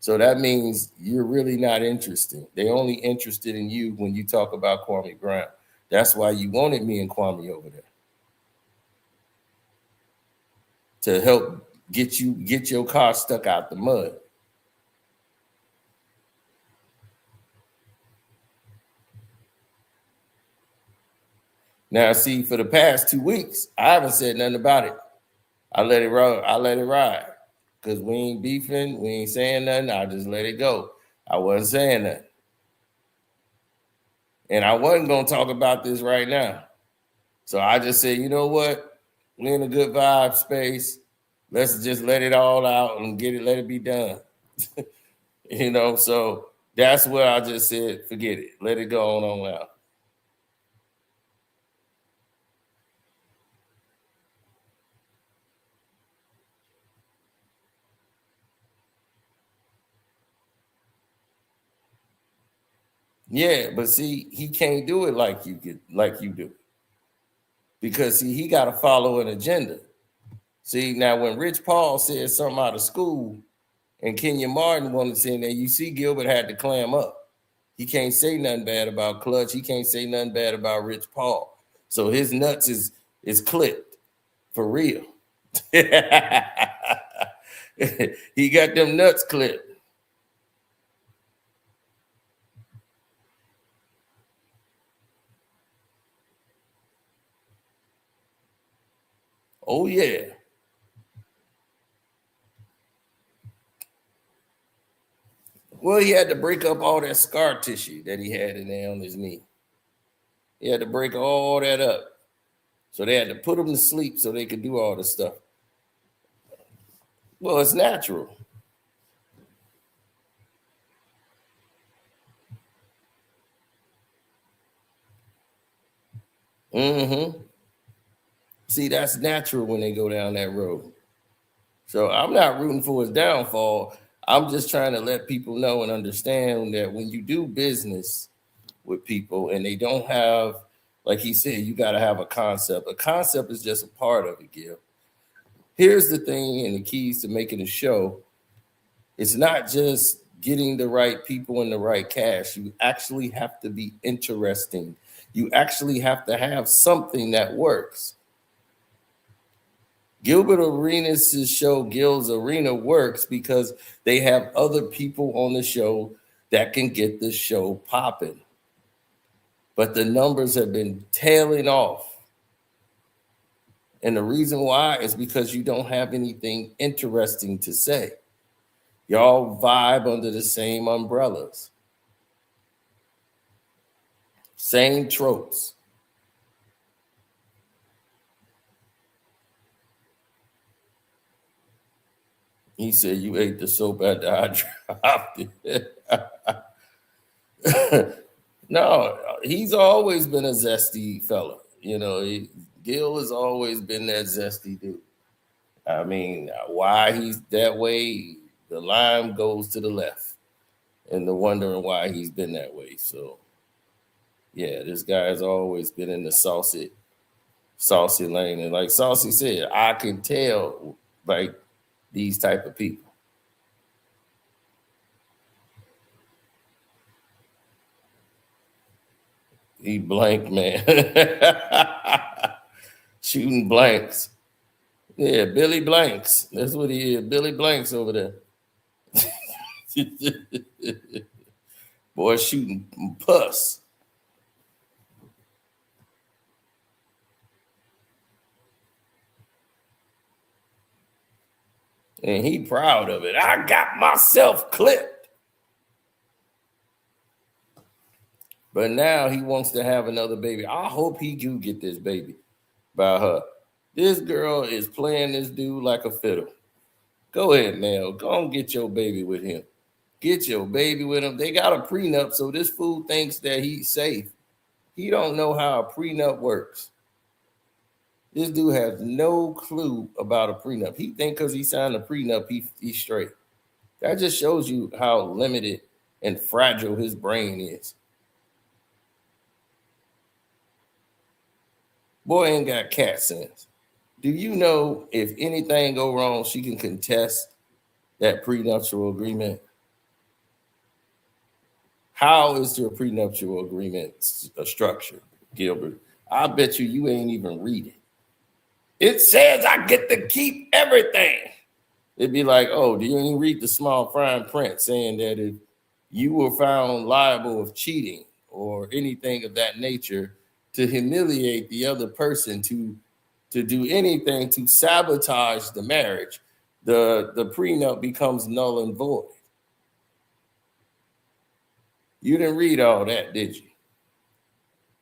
So that means you're really not interested. They only interested in you when you talk about Kwame Brown. That's why you wanted me and Kwame over there, to help get your car stuck out the mud. Now, see, for the past 2 weeks, I haven't said nothing about it. I let it ride. Because we ain't beefing, we ain't saying nothing. I just let it go. I wasn't saying nothing. And I wasn't going to talk about this right now. So I just said, you know what? We're in a good vibe space. Let's just let it all out and let it be done. So that's where I just said, forget it. Let it go on out. Yeah, but see, he can't do it like you do. Because see, he got to follow an agenda. See, now when Rich Paul said something out of school and Kenya Martin wanted to say in there, you see Gilbert had to clam up. He can't say nothing bad about Clutch. He can't say nothing bad about Rich Paul. So his nuts is clipped for real. He got them nuts clipped. Oh, yeah. Well, he had to break up all that scar tissue that he had in there on his knee. He had to break all that up. So they had to put him to sleep so they could do all this stuff. Well, it's natural. Mm-hmm. See, that's natural when they go down that road. So I'm not rooting for his downfall. I'm just trying to let people know and understand that when you do business with people and they don't have, like he said, you got to have a concept. A concept is just a part of it, Gil. Here's the thing and the keys to making a show. It's not just getting the right people and the right cash. You actually have to be interesting. You actually have to have something that works. Gilbert Arenas' show, Gil's Arena, works because they have other people on the show that can get the show popping. But the numbers have been tailing off. And the reason why is because you don't have anything interesting to say. Y'all vibe under the same umbrellas. Same tropes. He said, you ate the soap after I dropped it. No, he's always been a zesty fella. Gil has always been that zesty dude. I mean, why he's that way, the line goes to the left. And the wondering why he's been that way. So, yeah, this guy has always been in the saucy lane. And like Saucy said, I can tell, like, these type of people. He blank, man. Shooting blanks. Yeah, Billy Blanks. That's what he is. Billy Blanks over there. Boy, shooting pus. And he proud of it. I got myself clipped. But now he wants to have another baby. I hope he do get this baby by her. This girl is playing this dude like a fiddle. Go ahead, Mel. Go and get your baby with him. Get your baby with him. They got a prenup, so this fool thinks that he's safe. He don't know how a prenup works. This dude has no clue about a prenup. He think because he signed a prenup, he's straight. That just shows you how limited and fragile his brain is. Boy ain't got cat sense. Do you know if anything go wrong, she can contest that prenuptial agreement? How is your prenuptial agreement structured, Gilbert? I bet you ain't even read it. It says I get to keep everything. It'd be like, oh, do you even read the small fine print saying that if you were found liable of cheating or anything of that nature, to humiliate the other person, to do anything to sabotage the marriage, the prenup becomes null and void. You didn't read all that, did you?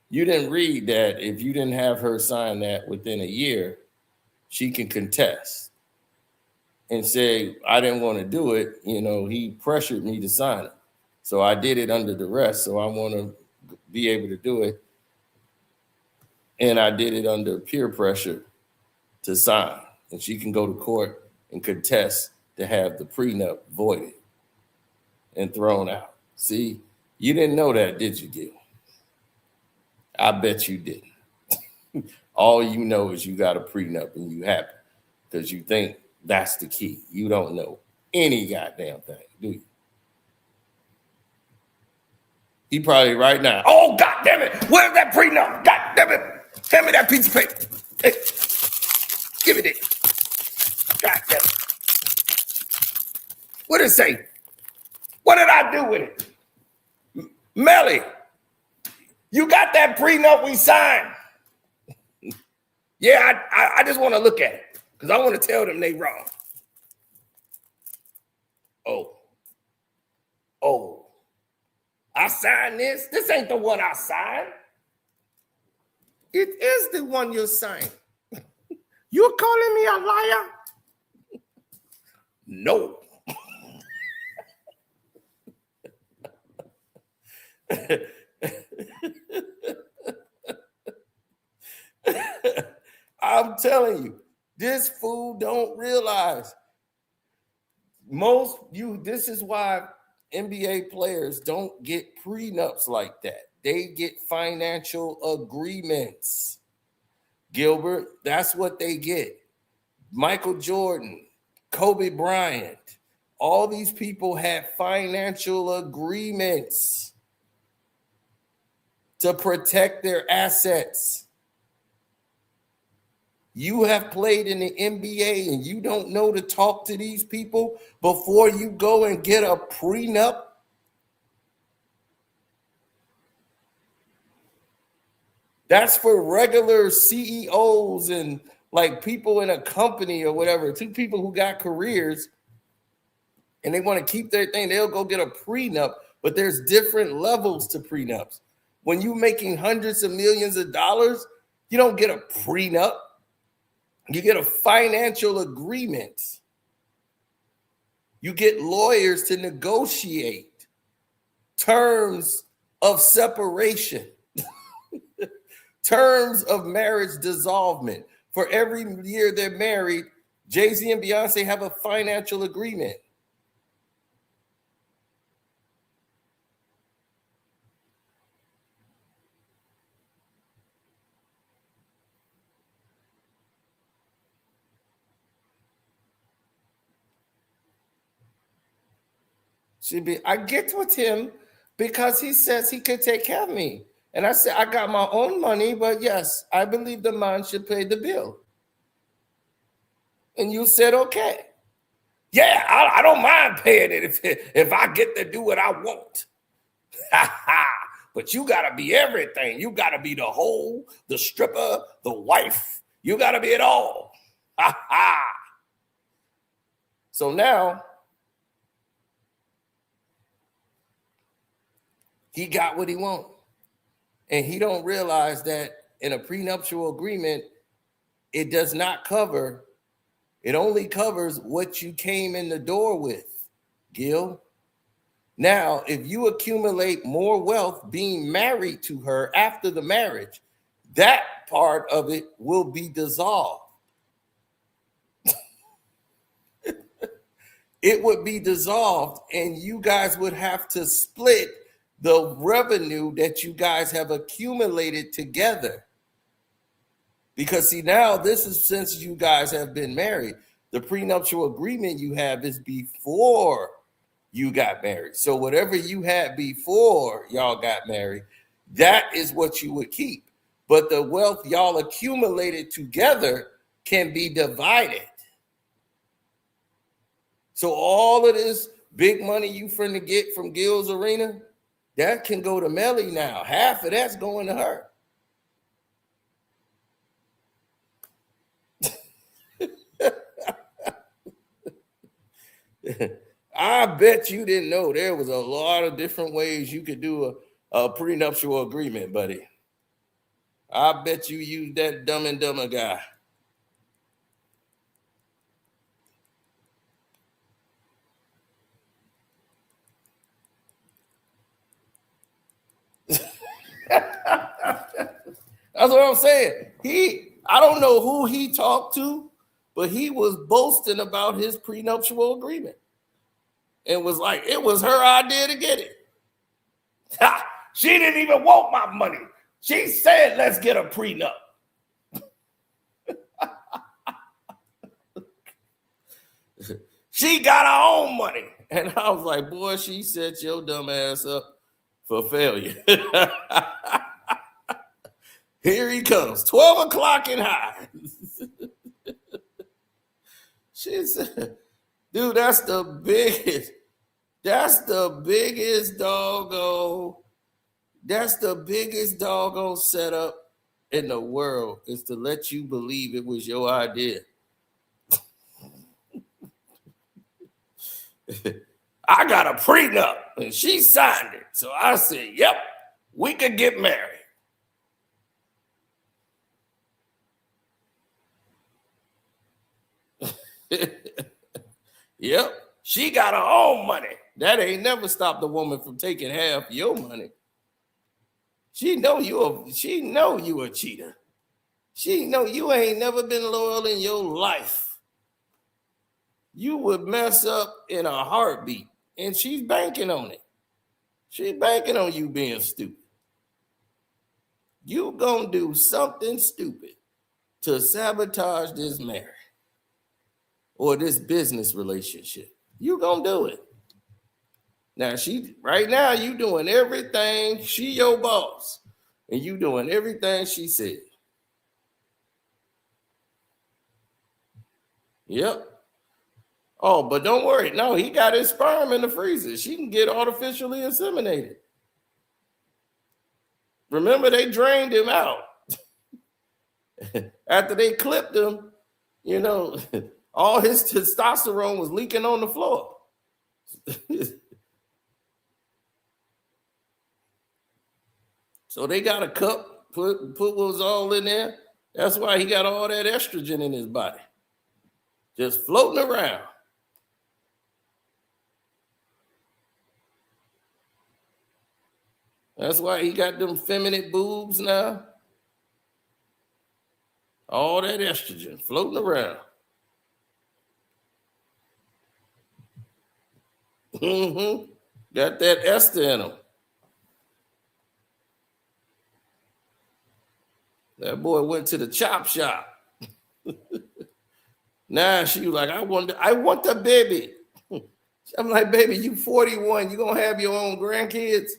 You didn't read that if you didn't have her sign that within a year, she can contest and say, I didn't want to do it. You know, he pressured me to sign it. So I did it under duress. So I want to be able to do it. And I did it under peer pressure to sign. And she can go to court and contest to have the prenup voided and thrown out. See, you didn't know that, did you, Gil? I bet you didn't. All you know is you got a prenup and you happy because you think that's the key. You don't know any goddamn thing, do you? He probably right now, oh, God damn it, where's that prenup? God damn it, hand me that piece of paper. Hey, give it it. God damn it. What did it say? What did I do with it? Melly, you got that prenup we signed? Yeah, I just want to look at it because I want to tell them they wrong. Oh, I signed this? This ain't the one I signed. It is the one you signed. You're calling me a liar? No. I'm telling you, this fool don't realize this is why NBA players don't get prenups like that. They get financial agreements. Gilbert, that's what they get. Michael Jordan, Kobe Bryant, all these people had financial agreements to protect their assets. You have played in the NBA and you don't know to talk to these people before you go and get a prenup? That's for regular CEOs and like people in a company or whatever, two people who got careers and they want to keep their thing, they'll go get a prenup, but there's different levels to prenups. When you're making hundreds of millions of dollars, you don't get a prenup. You get a financial agreement. You get lawyers to negotiate terms of separation, terms of marriage dissolvement. For every year they're married, Jay-Z and Beyonce have a financial agreement. I get with him because he says he could take care of me. And I said, I got my own money, but yes, I believe the man should pay the bill. And you said, okay. Yeah, I don't mind paying it if I get to do what I want. But you got to be everything. You got to be the hoe, the stripper, the wife. You got to be it all. So now, he got what he wanted. And he don't realize that in a prenuptial agreement, it does not cover It only covers what you came in the door with, Gil. Now, if you accumulate more wealth being married to her after the marriage, that part of it will be dissolved. It would be dissolved, and you guys would have to split the revenue that you guys have accumulated together. Because see, now this is since you guys have been married. The prenuptial agreement you have is before you got married. So whatever you had before y'all got married, that is what you would keep. But the wealth y'all accumulated together can be divided. So all of this big money you finna get from Gil's Arena, that can go to Melly now. Half of that's going to her. I bet you didn't know there was a lot of different ways you could do a prenuptial agreement, buddy. I bet you used that Dumb and Dumber guy. That's what I'm saying. I don't know who he talked to, but he was boasting about his prenuptial agreement and was like, it was her idea to get it. Ha! She didn't even want my money. She said, let's get a prenup. She got her own money. And I was like, boy, she set your dumb ass up for failure. Here he comes, 12 o'clock and high. She said, dude, that's the biggest doggone setup in the world, is to let you believe it was your idea. I got a prenup and she signed it. So I said, yep, we could get married. Yep, she got her own money. That ain't never stopped a woman from taking half your money. She know you a cheater. She know you ain't never been loyal in your life. You would mess up in a heartbeat, and she's banking on it. She's banking on you being stupid. You gonna do something stupid to sabotage this marriage or this business relationship. You gonna do it. Now right now you doing everything. She your boss, and you doing everything she said. Yep. Oh, but don't worry. No, he got his sperm in the freezer. She can get artificially inseminated. Remember, they drained him out. After they clipped him, all his testosterone was leaking on the floor. So they got a cup, put what was all in there. That's why he got all that estrogen in his body, just floating around. That's why he got them feminine boobs now. All that estrogen floating around. Got that ester in them. That boy went to the chop shop. Now she was like, I want the baby. I'm like, baby, you 41. You gonna have your own grandkids?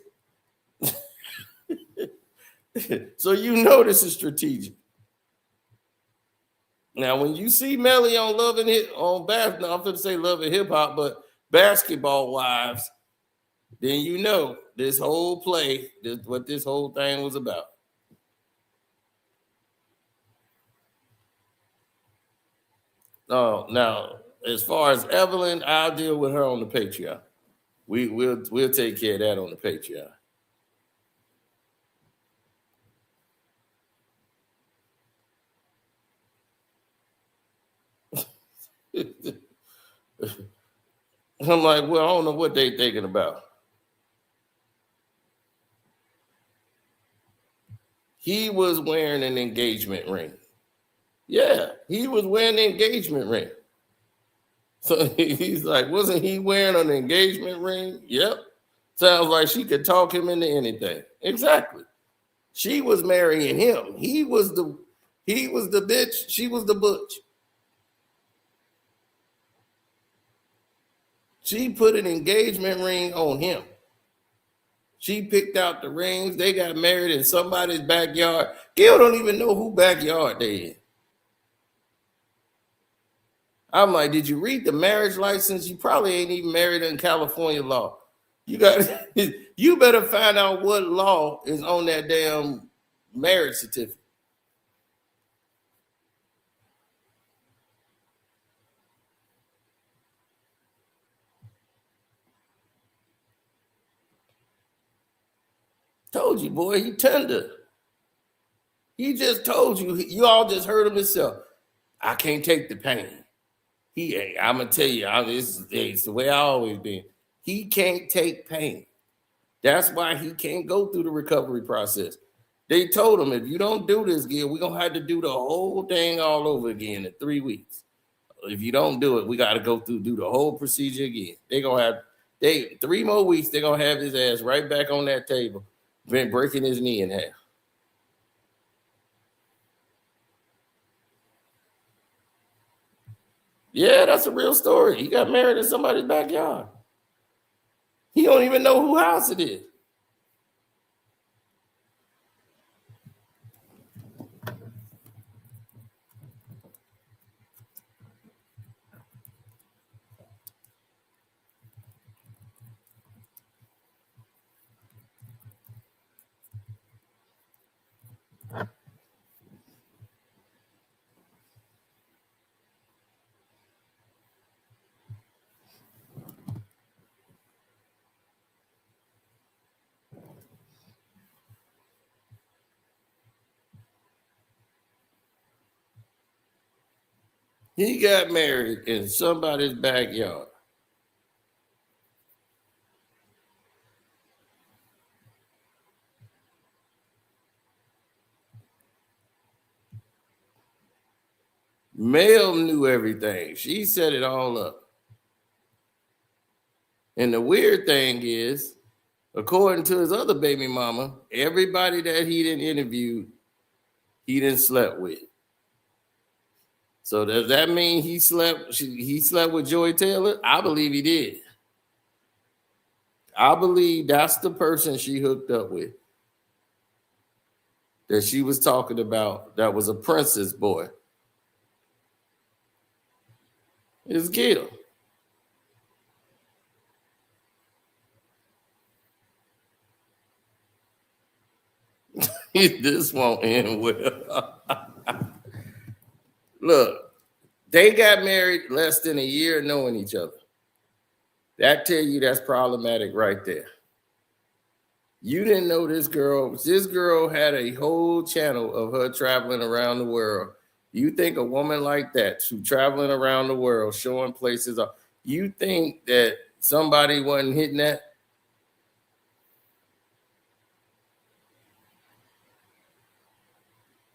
So this is strategic. Now, when you see Melly on Love and Hip, I'm going to say Love and Hip Hop, but Basketball Wives, then this whole play, what this whole thing was about. Now, as far as Evelyn, I'll deal with her on the Patreon. We'll take care of that on the Patreon. I'm like, well, I don't know what they thinking about. He was wearing an engagement ring. Yeah, he was wearing an engagement ring. So he's like, wasn't he wearing an engagement ring? Yep. Sounds like she could talk him into anything. Exactly. She was marrying him. He was the bitch. She was the butch. She put an engagement ring on him. She picked out the rings. They got married in somebody's backyard. Gil don't even know who backyard they in. I'm like, did you read the marriage license? You probably ain't even married in California law. You better find out what law is on that damn marriage certificate. Told you, boy, he tender. He just told you. You all just heard him himself. I can't take the pain. I'm gonna tell you, it's the way I always been. He can't take pain. That's why he can't go through the recovery process. They told him, if you don't do this, Gil, we're gonna have to do the whole thing all over again in 3 weeks. If you don't do it, we got to go through, do the whole procedure again. They're gonna have 3 more weeks. They're gonna have his ass right back on that table, been breaking his knee in half. Yeah, that's a real story. He got married in somebody's backyard. He don't even know whose house it is. He got married in somebody's backyard. Mel knew everything. She set it all up. And the weird thing is, according to his other baby mama, everybody that he didn't interview, he didn't slept with. So does that mean he slept with Joy Taylor? I believe he did. I believe that's the person she hooked up with, that she was talking about, that was a princess boy. It's Gil. This won't end well. Look, they got married less than a year knowing each other. That tell you that's problematic right there. You didn't know this girl. This girl had a whole channel of her traveling around the world. You think a woman like that, who's traveling around the world, showing places, you think that somebody wasn't hitting that?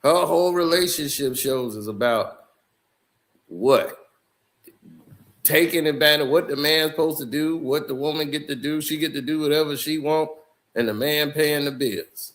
Her whole relationship shows is about what? Taking advantage of what the man's supposed to do, what the woman get to do. She get to do whatever she want, and the man paying the bills.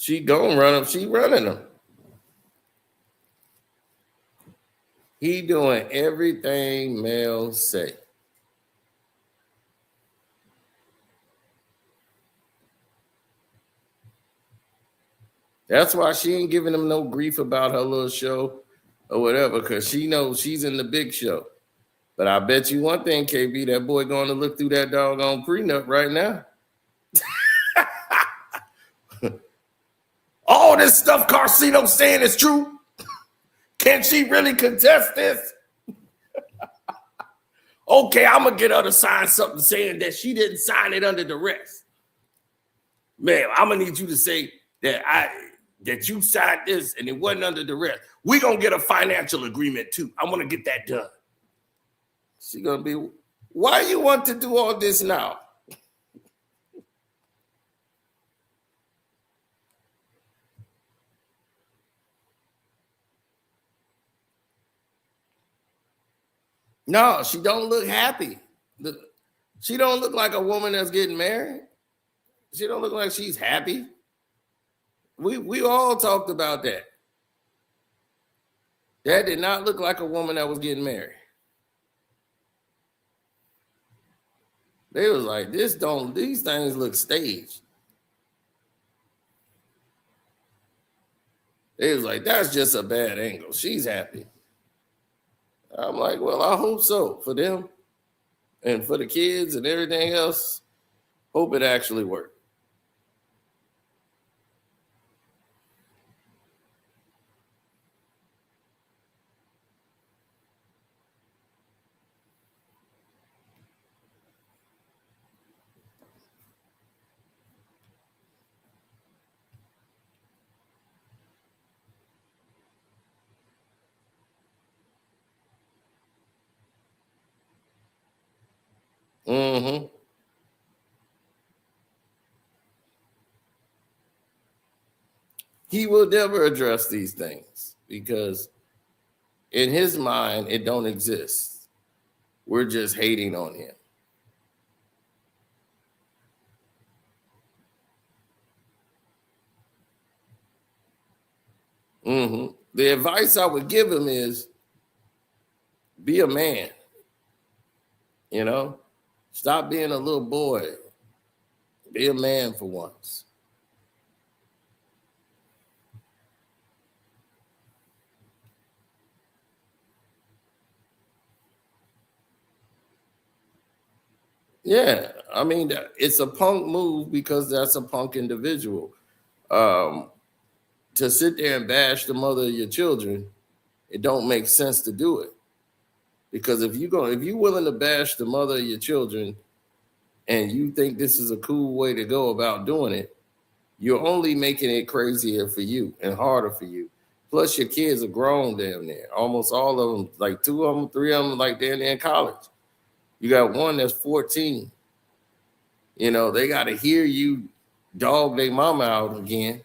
She gonna run him. She running him. He doing everything Mel say. That's why she ain't giving him no grief about her little show or whatever, because she knows she's in the big show. But I bet you one thing, KB, that boy going to look through that doggone prenup right now. All this stuff Carcino's saying is true. Can she really contest this? Okay, I'm gonna get her to sign something saying that she didn't sign it under duress. Man, I'm gonna need you to say that you signed this and it wasn't under duress. We're gonna get a financial agreement too. I want to get that done. She gonna be, why you want to do all this now? No, she don't look happy. She don't look like a woman that's getting married. She don't look like she's happy. We all talked about that. That did not look like a woman that was getting married. They was like, these things look staged. They was like, that's just a bad angle. She's happy. I'm like, well, I hope so for them and for the kids and everything else. Hope it actually worked. Mm-hmm. He will never address these things because in his mind, it don't exist. We're just hating on him. Mm-hmm. The advice I would give him is be a man. You know, stop being a little boy. Be a man for once. Yeah, I mean, it's a punk move because that's a punk individual. To sit there and bash the mother of your children, it don't make sense to do it. Because if you're willing to bash the mother of your children and you think this is a cool way to go about doing it, you're only making it crazier for you and harder for you. Plus, your kids are grown damn near. Almost all of them, like 2 of them, 3 of them, like they're in college. You got one that's 14. You know, they got to hear you dog their mama out again.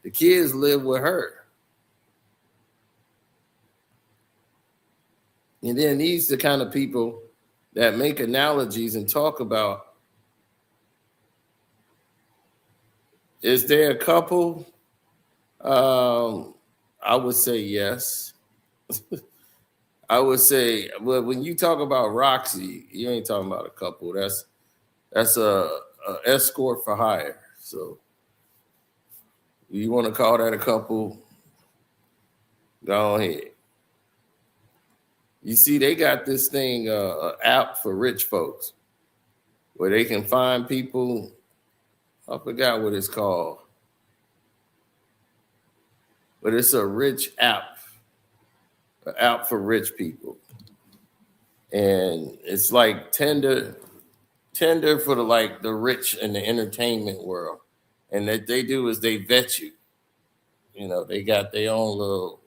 The kids live with her. And then these are the kind of people that make analogies and talk about, is there a couple? I would say yes. I would say, well, when you talk about Roxy, you ain't talking about a couple. That's a escort for hire. So you want to call that a couple? Go ahead. You see, they got this thing, app for rich folks, where they can find people. I forgot what it's called, but it's a rich app, an app for rich people, and it's like Tinder for the rich in the entertainment world. And that they do is they vet you. You know, they got their own little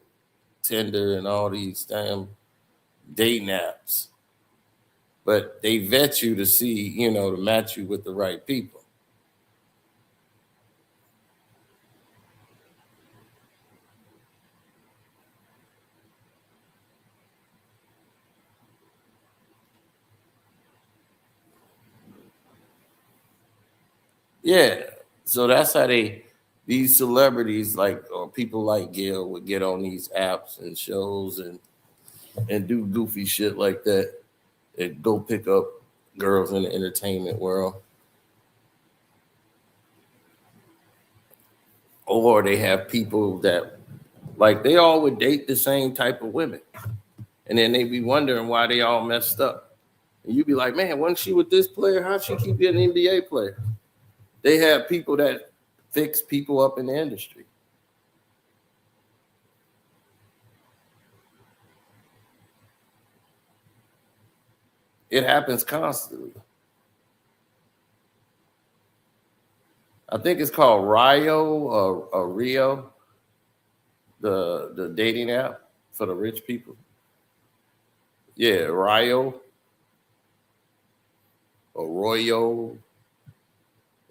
Tinder and all these damn dating apps, but they vet you to see, you know, to match you with the right people. Yeah, so that's how these celebrities or people like Gil would get on these apps and shows and do goofy shit like that and go pick up girls in the entertainment world. Or they have people that they all would date the same type of women. And then they be wondering why they all messed up. And you be like, man, wasn't she with this player? How'd she keep getting an NBA player? They have people that fix people up in the industry. It happens constantly. I think it's called Rio or Rio, the dating app for the rich people. Yeah, Rio or Royo.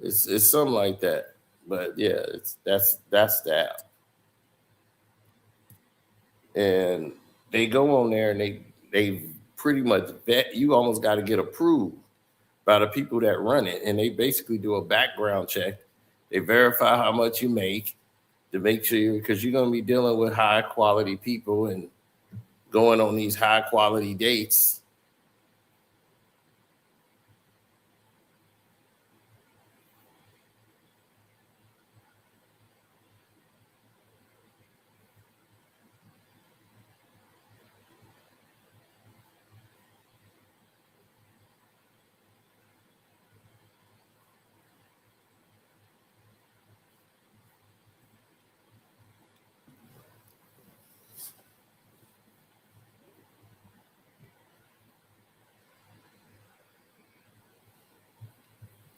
It's something like that. But yeah, that's the app. And they go on there and they pretty much vet. You almost got to get approved by the people that run it, and they basically do a background check. They verify how much you make to make sure, because you're going to be dealing with high quality people and going on these high quality dates.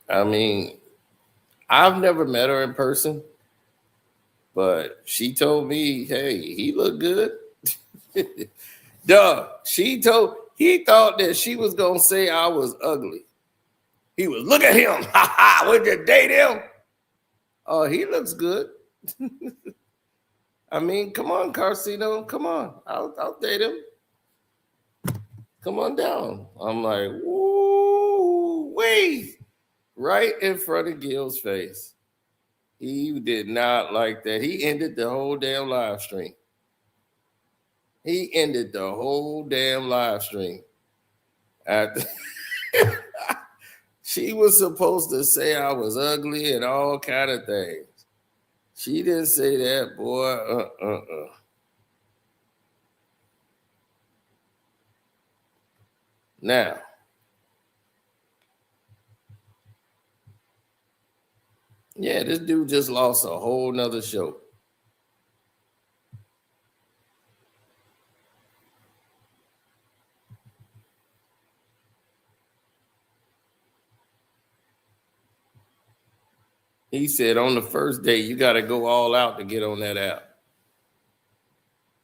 I mean, I've never met her in person, but she told me, hey, he looked good. Duh, he thought that she was going to say I was ugly. He was, look at him. Ha ha, would you date him? Oh, he looks good. I mean, come on, Carcino, come on. I'll date him. Come on down. I'm like, woo, wait. Right in front of Gil's face. He did not like that. He ended the whole damn live stream. He ended the whole damn live stream. She was supposed to say I was ugly and all kind of things. She didn't say that, boy. Now, yeah, this dude just lost a whole nother show. He said on the first date, you got to go all out to get on that app.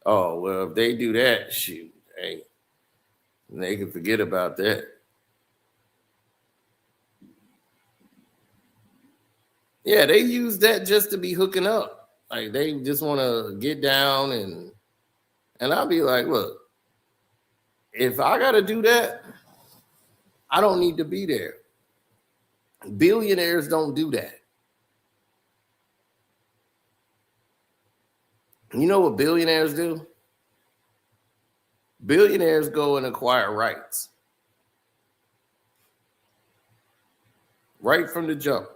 Oh, well, if they do that, shoot, hey, they can forget about that. Yeah, they use that just to be hooking up. Like, they just want to get down and I'll be like, look, if I got to do that, I don't need to be there. Billionaires don't do that. You know what billionaires do? Billionaires go and acquire rights. Right from the jump.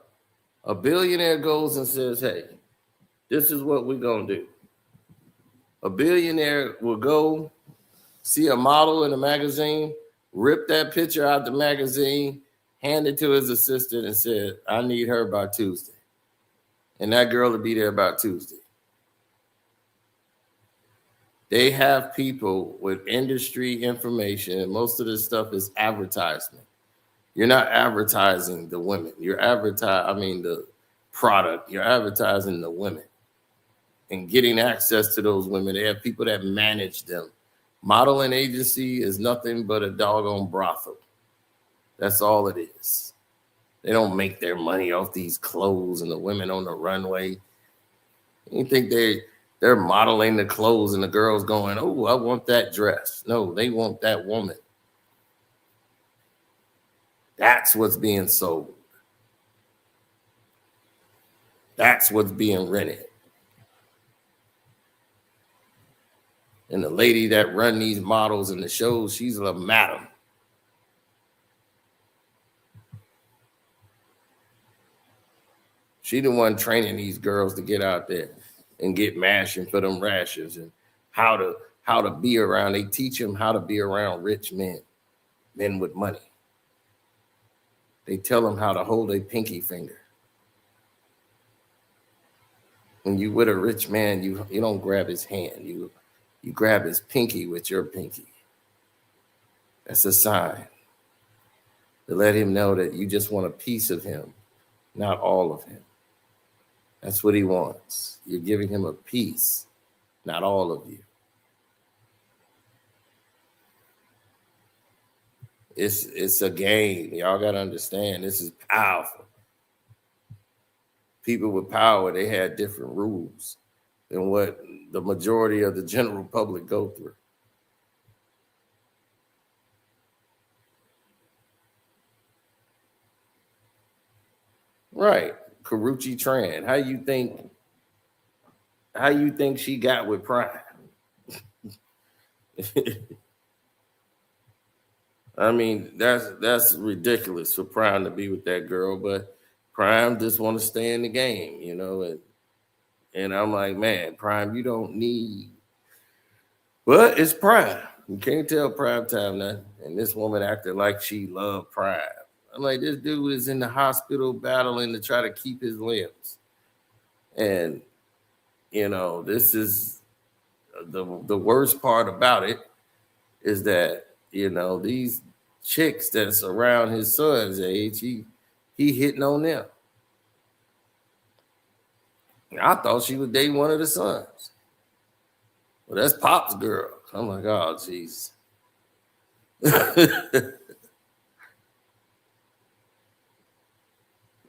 A billionaire goes and says, hey, this is what we're going to do. A billionaire will go see a model in a magazine, rip that picture out the magazine, hand it to his assistant and said, I need her by Tuesday. And that girl will be there by Tuesday. They have people with industry information, and most of this stuff is advertisement. You're not advertising the women. You're the product. You're advertising the women and getting access to those women. They have people that manage them. Modeling agency is nothing but a doggone brothel. That's all it is. They don't make their money off these clothes and the women on the runway. You think they're modeling the clothes and the girls going, oh, I want that dress. No, they want that woman. That's what's being sold. That's what's being rented. And the lady that run these models and the shows, she's a madam. She the one training these girls to get out there and get mashing for them rashes and how to be around. They teach them how to be around rich men with money. They tell them how to hold a pinky finger. When you with a rich man, you don't grab his hand. You grab his pinky with your pinky. That's a sign. to let him know that you just want a piece of him, not all of him. That's what he wants. You're giving him a piece, not all of you. It's a game. Y'all got to understand, this is powerful. People with power, they had different rules than what the majority of the general public go through. Right. Karuchi Tran. How you think she got with Prime? I mean, that's ridiculous for Prime to be with that girl, but Prime just want to stay in the game, you know. And I'm like, man, Prime, you don't need. Well, it's Prime. You can't tell Prime time nothing. And this woman acted like she loved Prime. I'm like, this dude is in the hospital battling to try to keep his limbs. And, you know, this is the worst part about it is that, you know, these chicks that's around his son's age, he hitting on them. I thought she was dating one of the sons. Well, that's Pop's girl. I'm like, oh, jeez.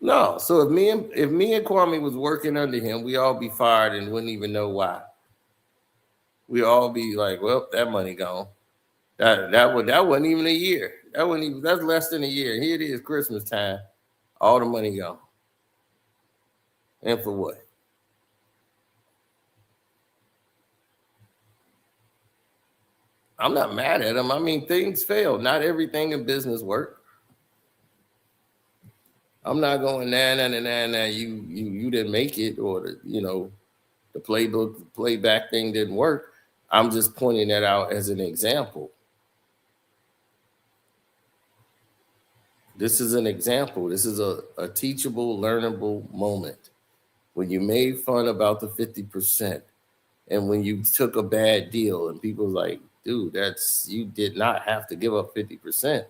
No, so if me and Kwame was working under him, we all be fired and wouldn't even know why. We all be like, well, that money gone. That wasn't even a year. That's less than a year. Here it is, Christmas time. All the money gone. And for what? I'm not mad at him. I mean, things fail. Not everything in business work. I'm not going, nah, you didn't make it, or the playback thing didn't work. I'm just pointing that out as an example. This is an example. This is a teachable, learnable moment. When you made fun about the 50%, and when you took a bad deal, and people was like, dude, you did not have to give up 50%.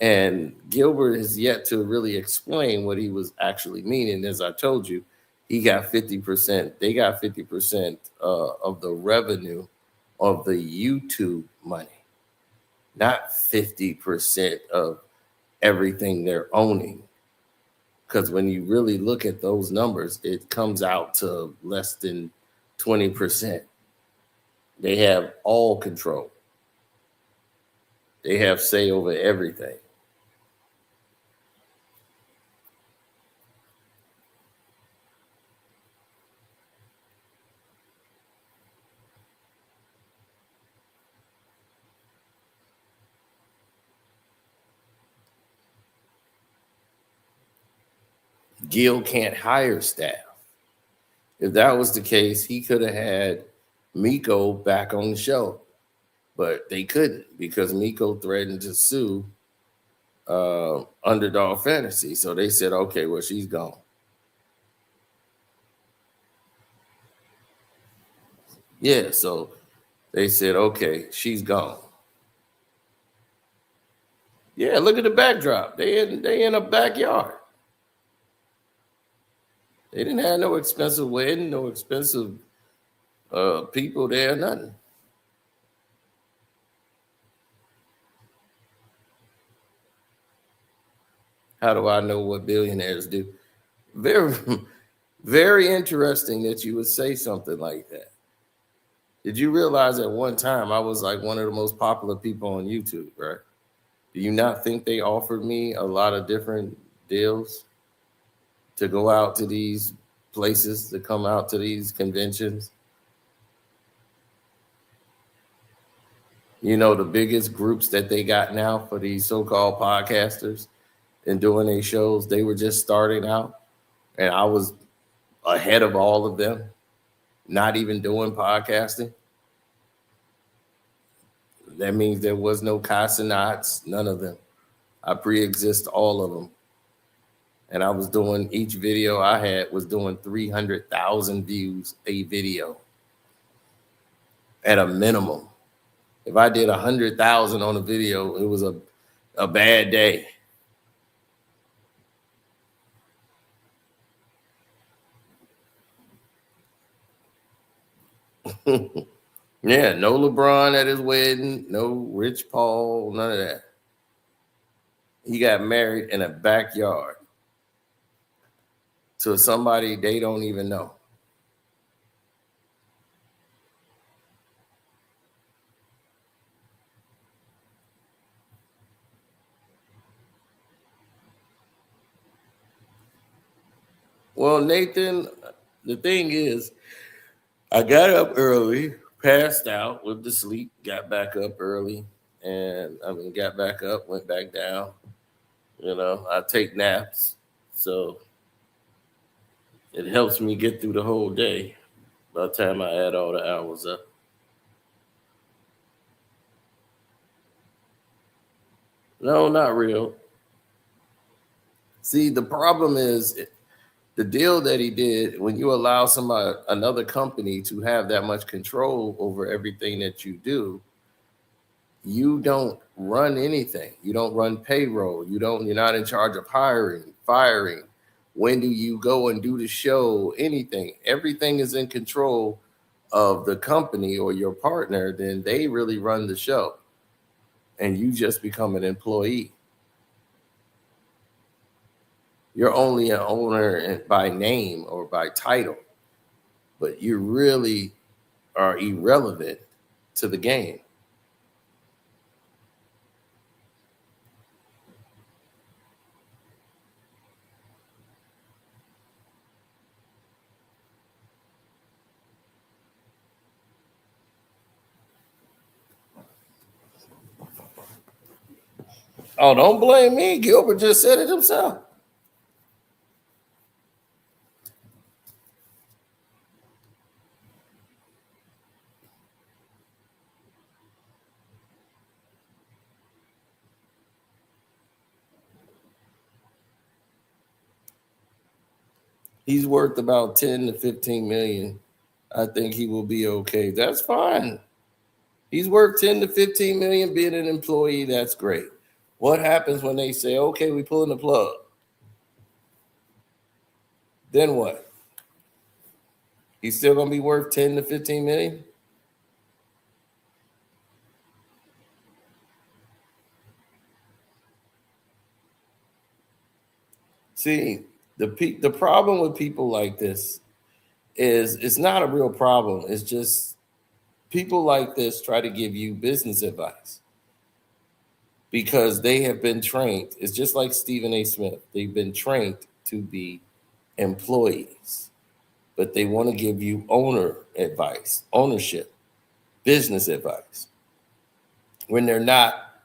And Gilbert has yet to really explain what he was actually meaning. As I told you, he got 50%. They got 50% of the revenue of the YouTube money, not 50% of everything they're owning. Because when you really look at those numbers, it comes out to less than 20%. They have all control. They have say over everything. Gil can't hire staff. If that was the case, he could have had Miko back on the show, but they couldn't because Miko threatened to sue Underdog Fantasy. So they said, okay, well, she's gone. Yeah, so they said, okay, she's gone. Yeah, look at the backdrop. They in a backyard. They didn't have no expensive wedding, no expensive people there, nothing. How do I know what billionaires do? Very, very interesting that you would say something like that. Did you realize at one time I was like one of the most popular people on YouTube, right? Do you not think they offered me a lot of different deals to go out to these places, to come out to these conventions? You know, the biggest groups that they got now for these so-called podcasters and doing their shows, they were just starting out. And I was ahead of all of them, not even doing podcasting. That means there was no Casanats, none of them. I pre-exist all of them. And I was doing, each video I had was doing 300,000 views a video at a minimum. If I did 100,000 on a video, it was a bad day. Yeah, no LeBron at his wedding, no Rich Paul, none of that. He got married in a backyard to somebody they don't even know. Well, Nathan, the thing is, I got up early, passed out, went to sleep, got back up early, and got back up, went back down. I take naps, so it helps me get through the whole day by the time I add all the hours up. No, not real. See, the problem is the deal that he did when you allow another company to have that much control over everything that you do. You don't run anything. You don't run payroll. You're not in charge of hiring, firing. When do you go and do the show? Anything. Everything is in control of the company or your partner. Then they really run the show. And you just become an employee. You're only an owner by name or by title, but you really are irrelevant to the game. Oh, don't blame me. Gilbert just said it himself. He's worth about 10 to 15 million. I think he will be okay. That's fine. He's worth 10 to 15 million being an employee. That's great. What happens when they say, okay, we pulling the plug? Then what? He's still going to be worth 10 to 15 million? See, the problem with people like this is it's not a real problem. It's just people like this try to give you business advice because they have been trained. It's just like Stephen A. Smith. They've been trained to be employees, but they want to give you owner advice, ownership, business advice when they're not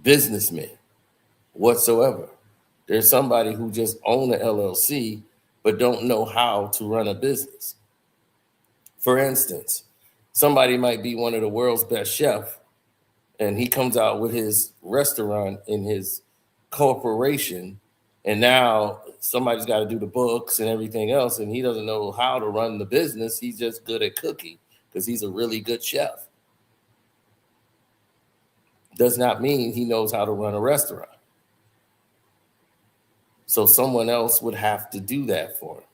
businessmen whatsoever. There's somebody who just own an LLC but don't know how to run a business. For instance, somebody might be one of the world's best chef and he comes out with his restaurant in his corporation, and now somebody's got to do the books and everything else, and he doesn't know how to run the business. He's just good at cooking because he's a really good chef. Does not mean he knows how to run a restaurant. So someone else would have to do that for him.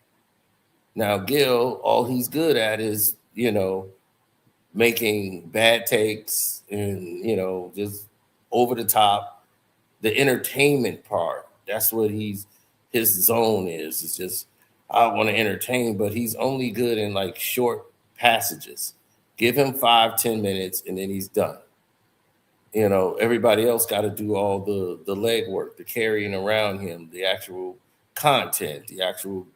Now, Gil, all he's good at is, making bad takes and, just over the top, the entertainment part. That's what his zone is. It's just, I want to entertain, but he's only good in like short passages. Give him 5-10 minutes and then he's done. Everybody else got to do all the legwork, the carrying around him, the actual content, the actual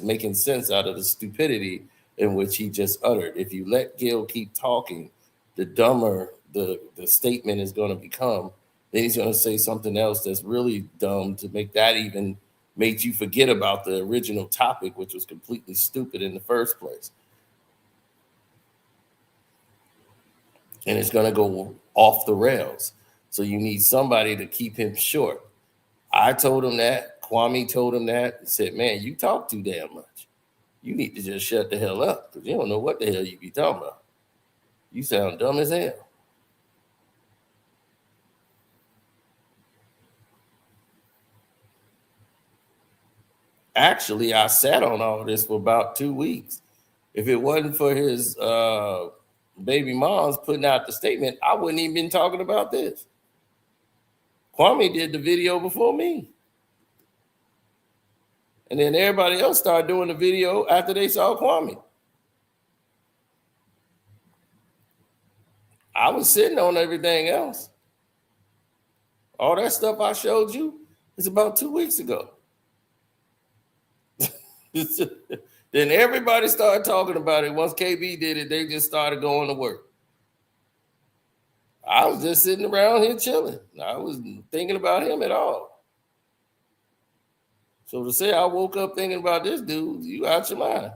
making sense out of the stupidity in which he just uttered. If you let Gil keep talking, the dumber the statement is going to become. Then he's going to say something else that's really dumb to make that even make you forget about the original topic, which was completely stupid in the first place. And it's going to go off the rails. So you need somebody to keep him short. I told him that. Kwame told him that and said, man, you talk too damn much. You need to just shut the hell up because you don't know what the hell you be talking about. You sound dumb as hell. Actually, I sat on all this for about 2 weeks If it wasn't for his baby moms putting out the statement, I wouldn't even been talking about this. Kwame did the video before me. And then everybody else started doing the video after they saw Kwame. I was sitting on everything else. All that stuff I showed you is about 2 weeks ago. Then everybody started talking about it. Once KB did it, they just started going to work. I was just sitting around here chilling. I wasn't thinking about him at all. So to say I woke up thinking about this dude, you out your mind.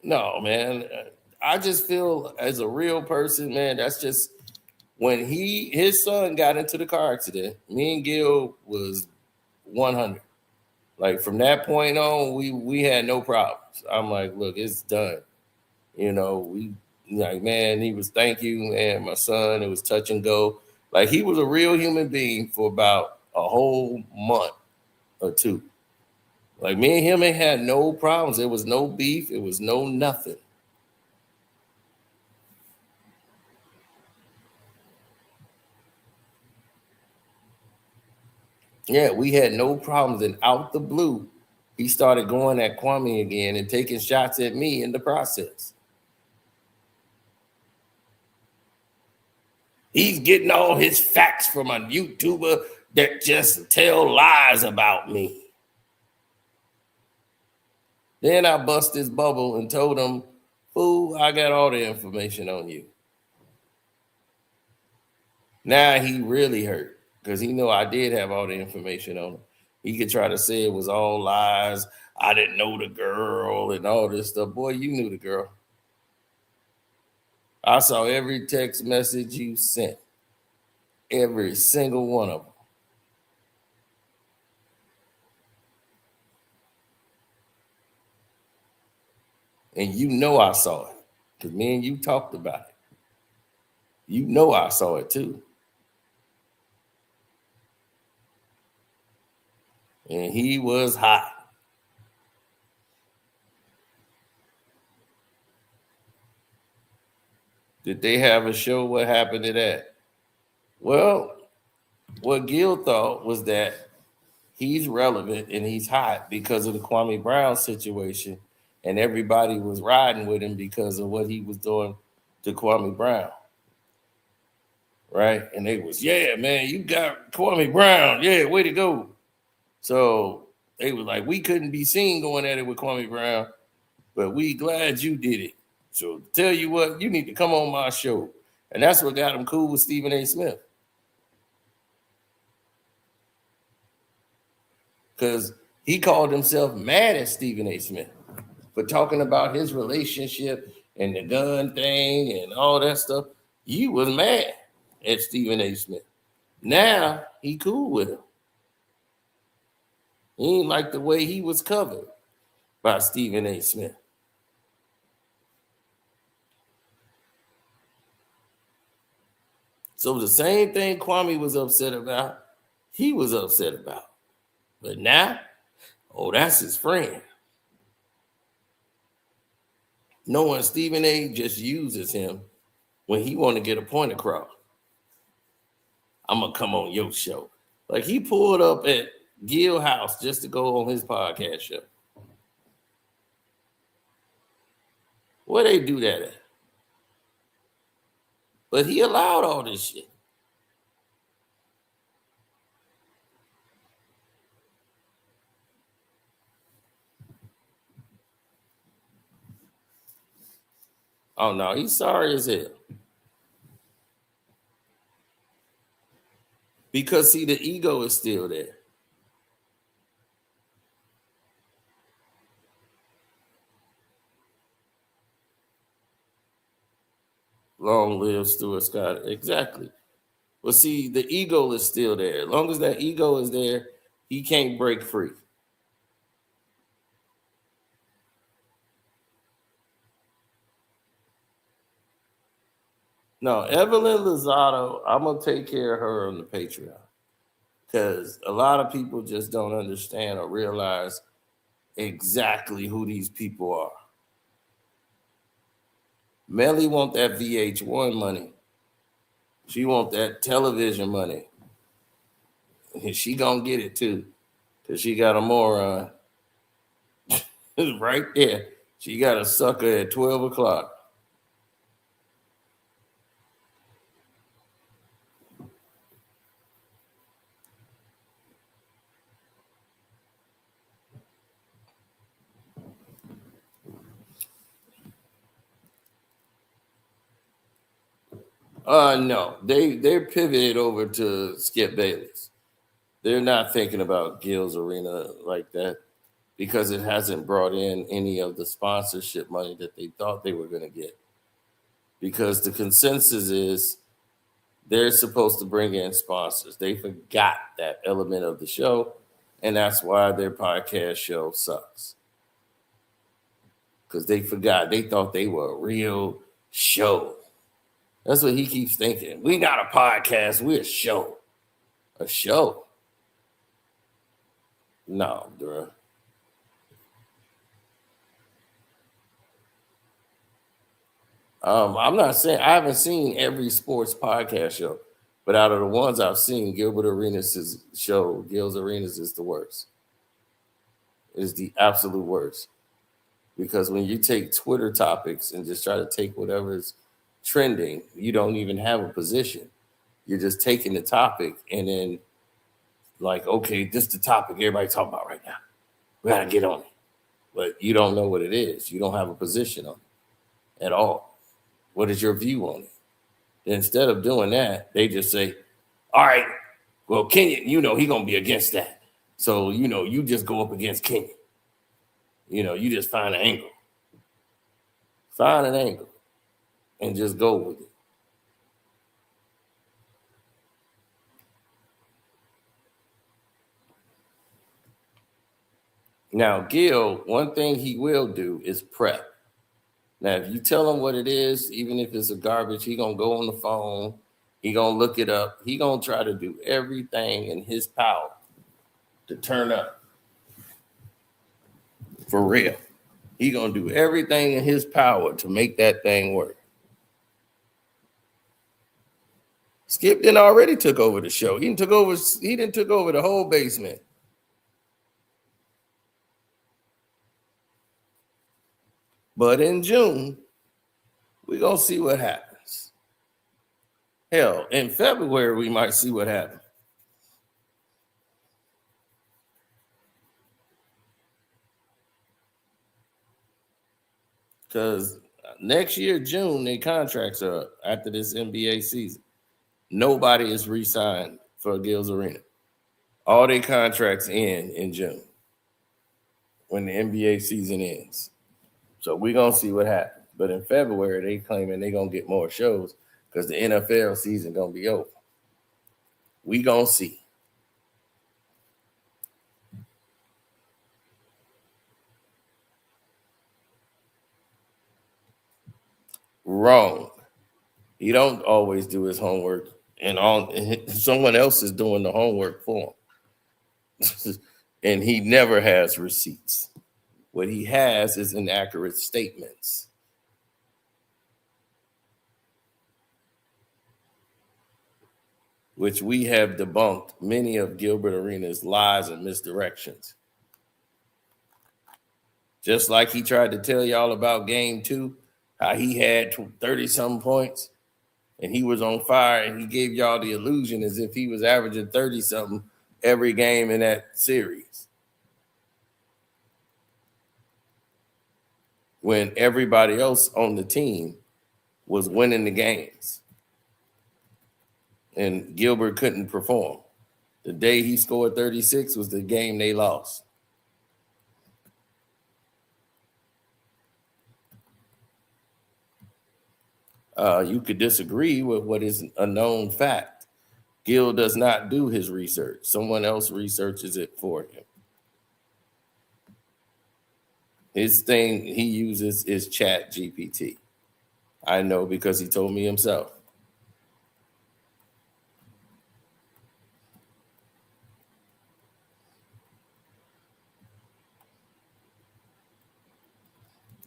No, man. I just feel as a real person, man, that's just when his son got into the car accident, me and Gil was 100. Like from that point on, we had no problems. I'm like, look, it's done. You know, we like, man, he was thank you, man. My son, it was touch and go. Like he was a real human being for about a whole month or two. Like me and him ain't had no problems. There was no beef. It was no nothing. Yeah, we had no problems. And out the blue, he started going at Kwame again and taking shots at me in the process. He's getting all his facts from a YouTuber that just tell lies about me. Then I bust his bubble and told him, fool, I got all the information on you. Now he really hurt because he know I did have all the information on him. He could try to say it was all lies. I didn't know the girl and all this stuff. Boy, you knew the girl. I saw every text message you sent. Every single one of them. And you know I saw it because me and you talked about it. You know I saw it too. And he was hot. Did they have a show? What happened to that? Well, what Gil thought was that he's relevant and he's hot because of the Kwame Brown situation, and everybody was riding with him because of what he was doing to Kwame Brown. Right? And they was, yeah, man, you got Kwame Brown. Yeah, way to go. So they was like, we couldn't be seen going at it with Kwame Brown, but we glad you did it. So tell you what, you need to come on my show. And that's what got him cool with Stephen A. Smith. Because he called himself mad at Stephen A. Smith for talking about his relationship and the gun thing and all that stuff. You was mad at Stephen A. Smith. Now he cool with him. He ain't like the way he was covered by Stephen A. Smith. So the same thing Kwame was upset about, he was upset about. But now, oh, that's his friend. Knowing Stephen A. just uses him when he want to get a point across. I'm going to come on your show. Like he pulled up at Gil house just to go on his podcast show. Where they do that at? But he allowed all this shit. Oh no, he's sorry as hell. Because see, the ego is still there. Long live Stuart Scott. Exactly. Well, see, the ego is still there. As long as that ego is there, he can't break free. No, Evelyn Lozado, I'm going to take care of her on the Patreon. Because a lot of people just don't understand or realize exactly who these people are. Melly want that VH1 money. She want that television money. And she gonna get it too. Because she got a moron. Right there. She got a sucker at 12 o'clock. No, they're pivoted over to Skip Bayless. They're not thinking about Gil's Arena like that because it hasn't brought in any of the sponsorship money that they thought they were going to get. Because the consensus is they're supposed to bring in sponsors. They forgot that element of the show, and that's why their podcast show sucks. Because they forgot. They thought they were a real show. That's what he keeps thinking. We not a podcast. We're a show. A show. No, bro. I'm not saying I haven't seen every sports podcast show, but out of the ones I've seen, Gilbert Arenas' show, Gil's Arenas, is the worst. It is the absolute worst. Because when you take Twitter topics and just try to take whatever's trending, you don't even have a position. You're just taking the topic and then like, okay, this is the topic everybody's talking about right now. We got to get on it. But you don't know what it is. You don't have a position on it at all. What is your view on it? Instead of doing that, they just say, all right, well, Kenya, he's going to be against that. So, you just go up against Kenya. You just find an angle. Find an angle and just go with it. Now, Gil, one thing he will do is prep. Now, if you tell him what it is, even if it's a garbage, he going to go on the phone. He going to look it up. He going to try to do everything in his power to turn up. For real. He going to do everything in his power to make that thing work. Skip done already took over the show. He done took over the whole basement. But in June, we're going to see what happens. Hell, in February, we might see what happens. Because next year, June, their contracts are up after this NBA season. Nobody is re-signed for Gil's Arena. All their contracts end in June when the NBA season ends. So we're going to see what happens. But in February, they claiming they're going to get more shows because the NFL season going to be over. We going to see. Wrong. He don't always do his homework, and someone else is doing the homework for him. And he never has receipts. What he has is inaccurate statements. Which we have debunked many of Gilbert Arenas' lies and misdirections. Just like he tried to tell y'all about game 2, how he had 30-something points and he was on fire, and he gave y'all the illusion as if he was averaging 30-something every game in that series. When everybody else on the team was winning the games. And Gilbert couldn't perform. The day he scored 36 was the game they lost. You could disagree with what is a known fact. Gil does not do his research. Someone else researches it for him. His thing he uses is Chat GPT. I know because he told me himself.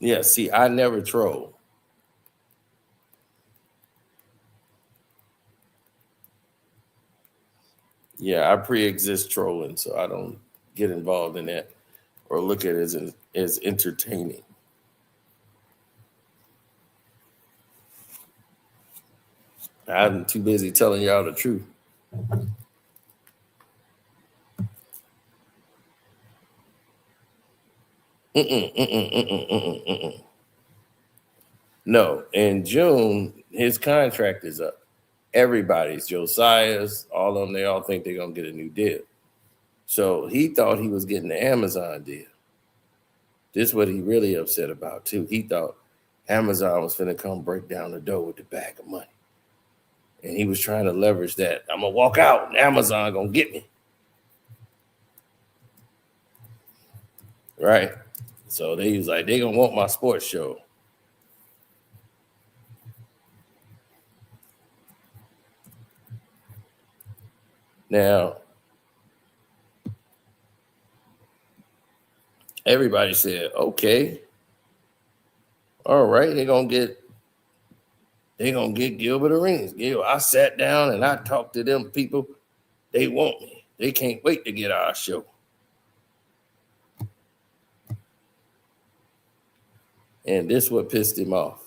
Yeah, see, I never troll. Yeah, I pre-exist trolling, so I don't get involved in that or look at it as entertaining. I'm too busy telling y'all the truth. No, in June, his contract is up. Everybody's, Josiah's, all of them, they all think they're going to get a new deal. So he thought he was getting the Amazon deal. This is what he really upset about, too. He thought Amazon was going to come break down the door with the bag of money. And he was trying to leverage that. I'm going to walk out and Amazon going to get me. Right? So they was like, they going to want my sports show. Now, everybody said, okay, all right, they're gonna get Gilbert Arenas. I sat down and I talked to them people. They want me. They can't wait to get our show. And this what pissed him off.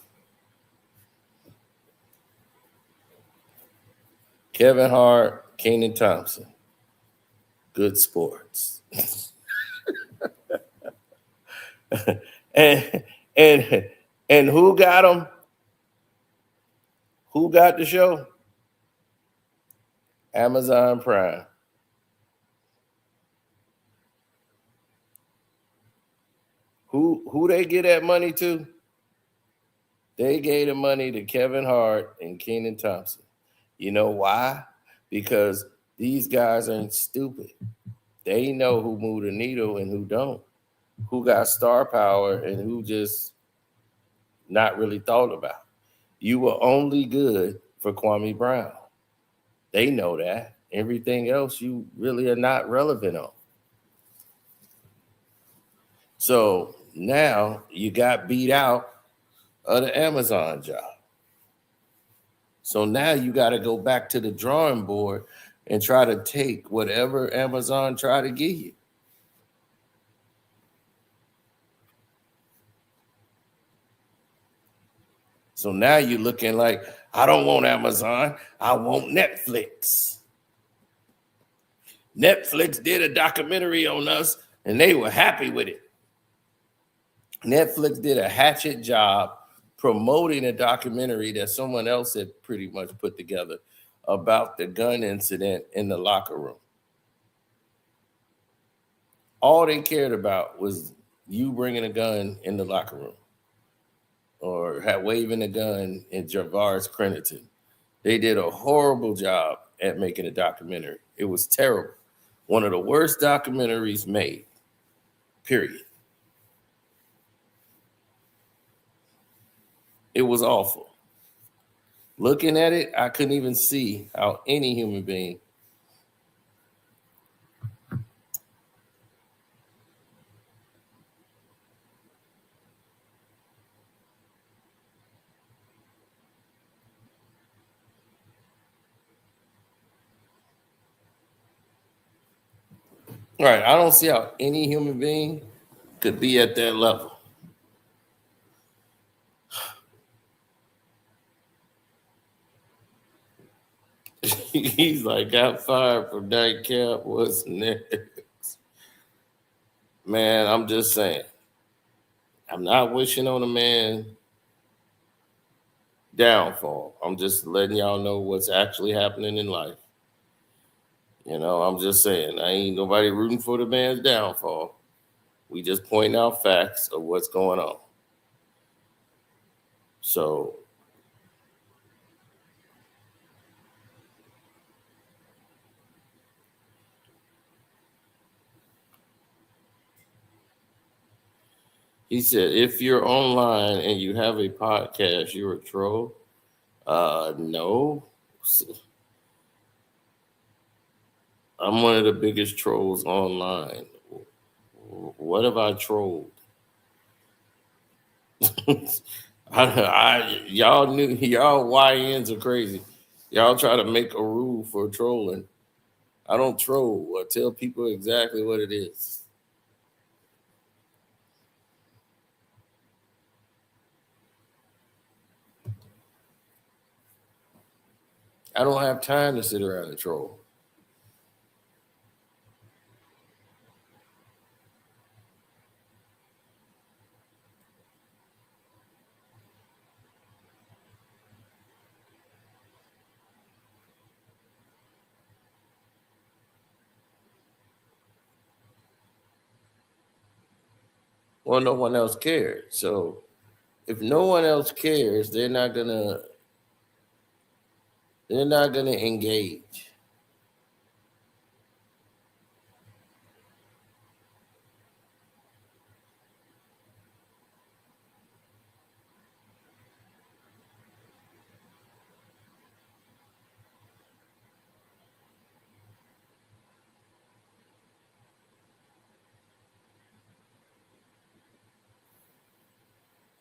Kevin Hart, Kenan Thompson. Good sports. and who got them? Who got the show? Amazon Prime. Who they get that money to? They gave the money to Kevin Hart and Kenan Thompson. You know why? Because these guys ain't stupid. They know who moved the needle and who don't, who got star power and who just not really thought about. You were only good for Kwame Brown. They know that. Everything else you really are not relevant on. So now you got beat out of the Amazon job. So now you got to go back to the drawing board and try to take whatever Amazon try to give you. So now you're looking like, I don't want Amazon, I want Netflix. Netflix did a documentary on us and they were happy with it. Netflix did a hatchet job promoting a documentary that someone else had pretty much put together about the gun incident in the locker room. All they cared about was you bringing a gun in the locker room or waving a gun in Javars Crediton. They did a horrible job at making a documentary. It was terrible. One of the worst documentaries made, period. It was awful. Looking at it, I couldn't even see how any human being right. I don't see how any human being could be at that level. He's like, got fired from nightcap. What's next? Man, I'm just saying. I'm not wishing on a man downfall. I'm just letting y'all know what's actually happening in life. You know, I'm just saying, I ain't nobody rooting for the man's downfall. We just point out facts of what's going on. So he said, if you're online and you have a podcast, you're a troll. No. I'm one of the biggest trolls online. What have I trolled? Y'all YNs are crazy. Y'all try to make a rule for trolling. I don't troll. I tell people exactly what it is. I don't have time to sit around and troll. Well, no one else cared. So if no one else cares, they're not gonna engage.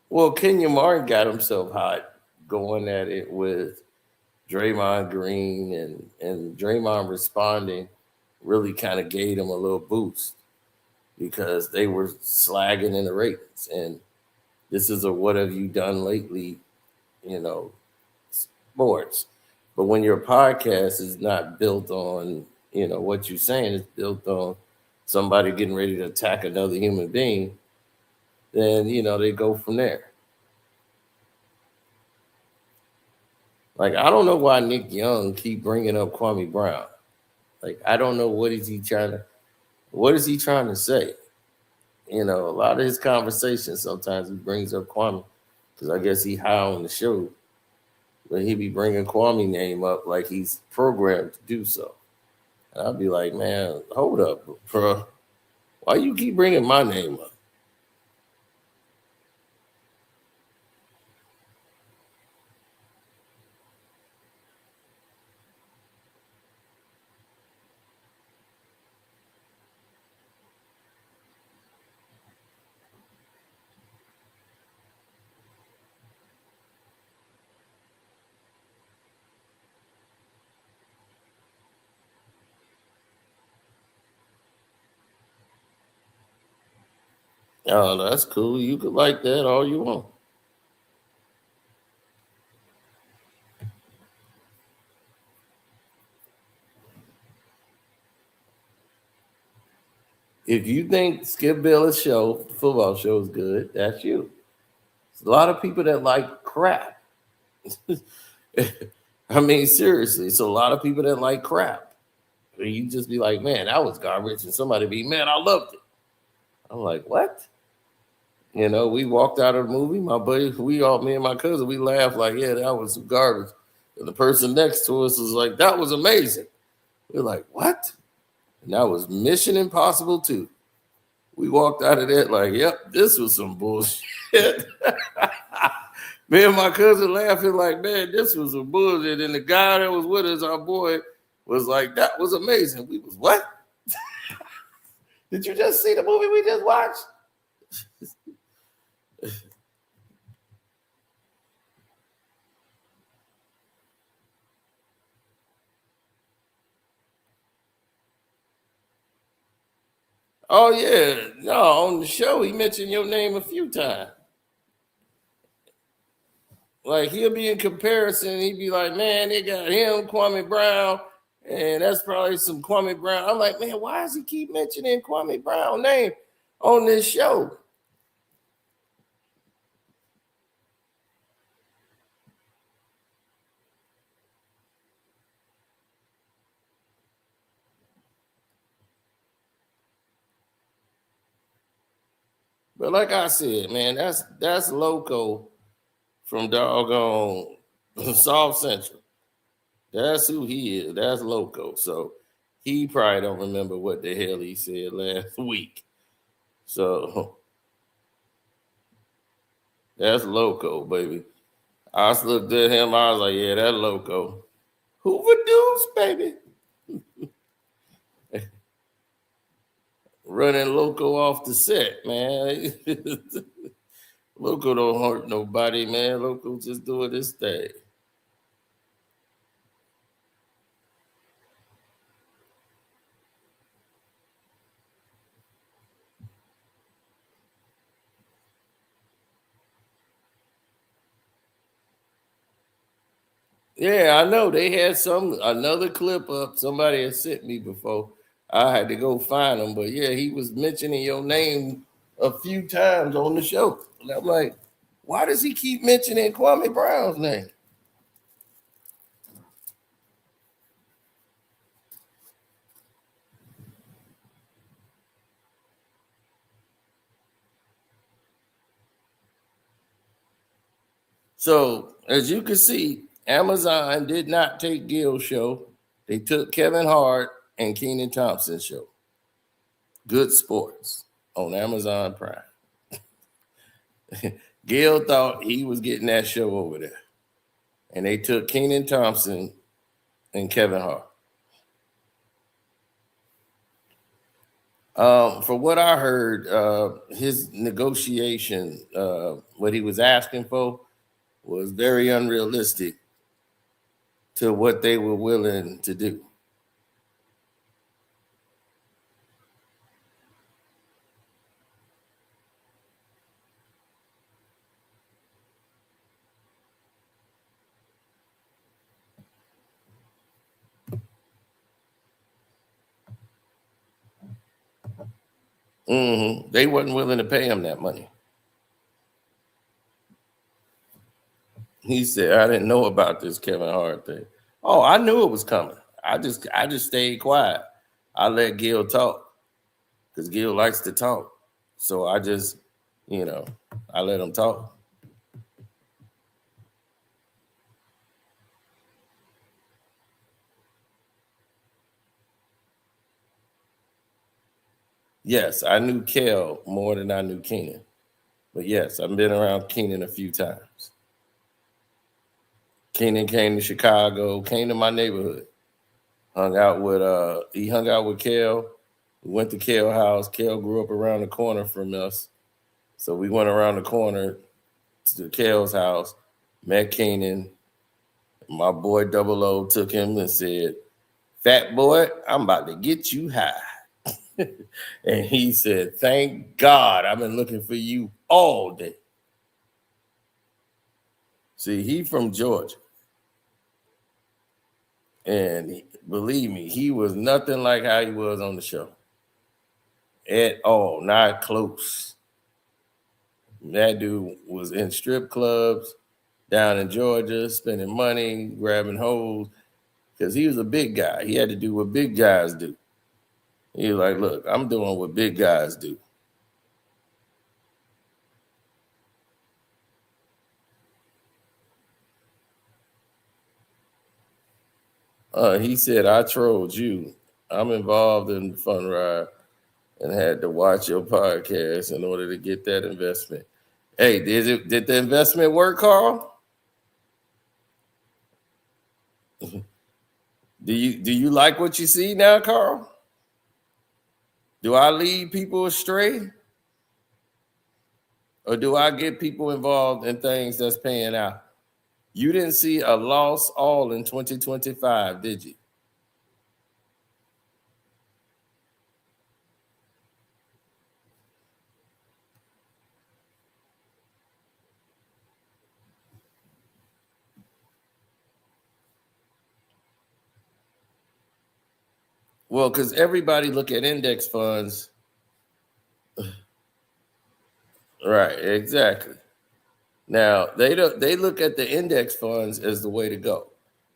Well, Kenya Martin got himself hot going at it with Draymond Green, and Draymond responding really kind of gave him a little boost because they were slagging in the ratings. And this is a what have you done lately, sports. But when your podcast is not built on, what you're saying, it's built on somebody getting ready to attack another human being, then, they go from there. Like, I don't know why Nick Young keep bringing up Kwame Brown. Like, I don't know what is he trying to say? A lot of his conversations, sometimes he brings up Kwame because I guess he high on the show, but he be bringing Kwame name up like he's programmed to do so. And I'll be like, man, hold up, bro. Why you keep bringing my name up? Oh, that's cool. You could like that all you want. If you think Skip Bayless show, the football show, is good, that's you. There's a lot of people that like crap. I mean, seriously, it's a lot of people that like crap. You just be like, man, that was garbage. And somebody be, man, I loved it. I'm like, what? We walked out of the movie. My buddy, me and my cousin, we laughed like, yeah, that was some garbage. And the person next to us was like, that was amazing. We're like, what? And that was Mission Impossible 2. We walked out of that like, yep, this was some bullshit. Me and my cousin laughing like, man, this was some bullshit. And the guy that was with us, our boy, was like, that was amazing. We was, what? Did you just see the movie we just watched? Oh, yeah. No, on the show, he mentioned your name a few times. Like, he'll be in comparison. He'd be like, man, they got him, Kwame Brown, and that's probably some Kwame Brown. I'm like, man, why does he keep mentioning Kwame Brown's name on this show? But like I said, man, that's Loco from doggone South Central. That's who he is. That's Loco. So he probably don't remember what the hell he said last week. So that's Loco, baby. I just looked at him. I was like, yeah, that's Loco. Hoover Deuce, baby. Running Loco off the set, man. Local don't hurt nobody, man. Local just doing this thing. Yeah, I know. They had another clip up. Somebody had sent me before. I had to go find him. But yeah, he was mentioning your name a few times on the show. And I'm like, why does he keep mentioning Kwame Brown's name? So as you can see, Amazon did not take Gil's show. They took Kevin Hart and Kenan Thompson's show. Good Sports on Amazon Prime. Gil thought he was getting that show over there. And they took Kenan Thompson and Kevin Hart. From what I heard, his negotiation, what he was asking for, was very unrealistic to what they were willing to do. They wasn't willing to pay him that money. He said, I didn't know about this Kevin Hart thing. Oh, I knew it was coming. I just stayed quiet. I let Gil talk because Gil likes to talk. So I just, I let him talk. Yes, I knew Kel more than I knew Kenan. But yes, I've been around Kenan a few times. Kenan came to Chicago, came to my neighborhood. He hung out with Kel. We went to Kel's house. Kel grew up around the corner from us. So we went around the corner to Kel's house, met Kenan. My boy Double O took him and said, "Fat boy, I'm about to get you high." And he said, "Thank God, I've been looking for you all day." See, he from Georgia. And believe me, he was nothing like how he was on the show. At all, not close. That dude was in strip clubs down in Georgia, spending money, grabbing hoes, because he was a big guy. He had to do what big guys do. He was like, look, I'm doing what big guys do. He said, I trolled you. I'm involved in Fun Ride and had to watch your podcast in order to get that investment. Hey, did the investment work, Carl? Do you like what you see now, Carl? Do I lead people astray? Or do I get people involved in things that's paying out? You didn't see a loss all in 2025, did you? Well, because everybody look at index funds. Right, exactly. Now they look at the index funds as the way to go,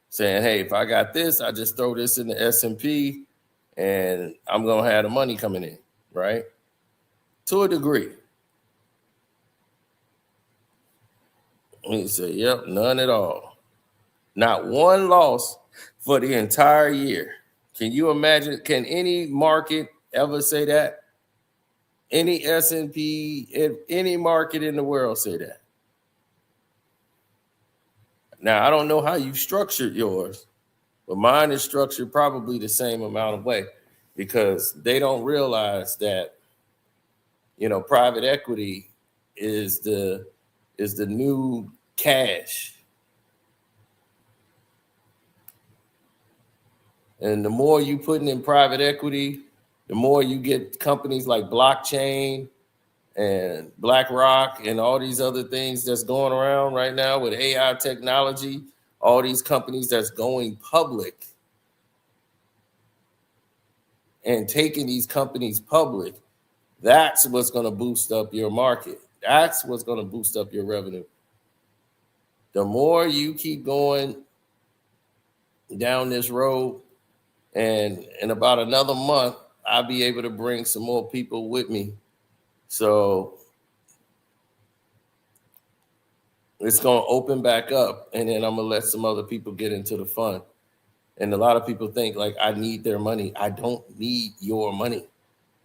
saying, "Hey, if I got this, I just throw this in the S&P, and I'm gonna have the money coming in." Right, to a degree. He said, "Yep, none at all, not one loss for the entire year." Can you imagine? Can any market ever say that? Any S&P, any market in the world say that? Now, I don't know how you structured yours, but mine is structured probably the same amount of way because they don't realize that, private equity is the new cash. And the more you putting in private equity, the more you get companies like blockchain and BlackRock and all these other things that's going around right now with AI technology, all these companies that's going public and taking these companies public. That's what's going to boost up your market. That's what's going to boost up your revenue. The more you keep going down this road, and in about another month, I'll be able to bring some more people with me. So it's going to open back up, and then I'm going to let some other people get into the fund. And a lot of people think like I need their money. I don't need your money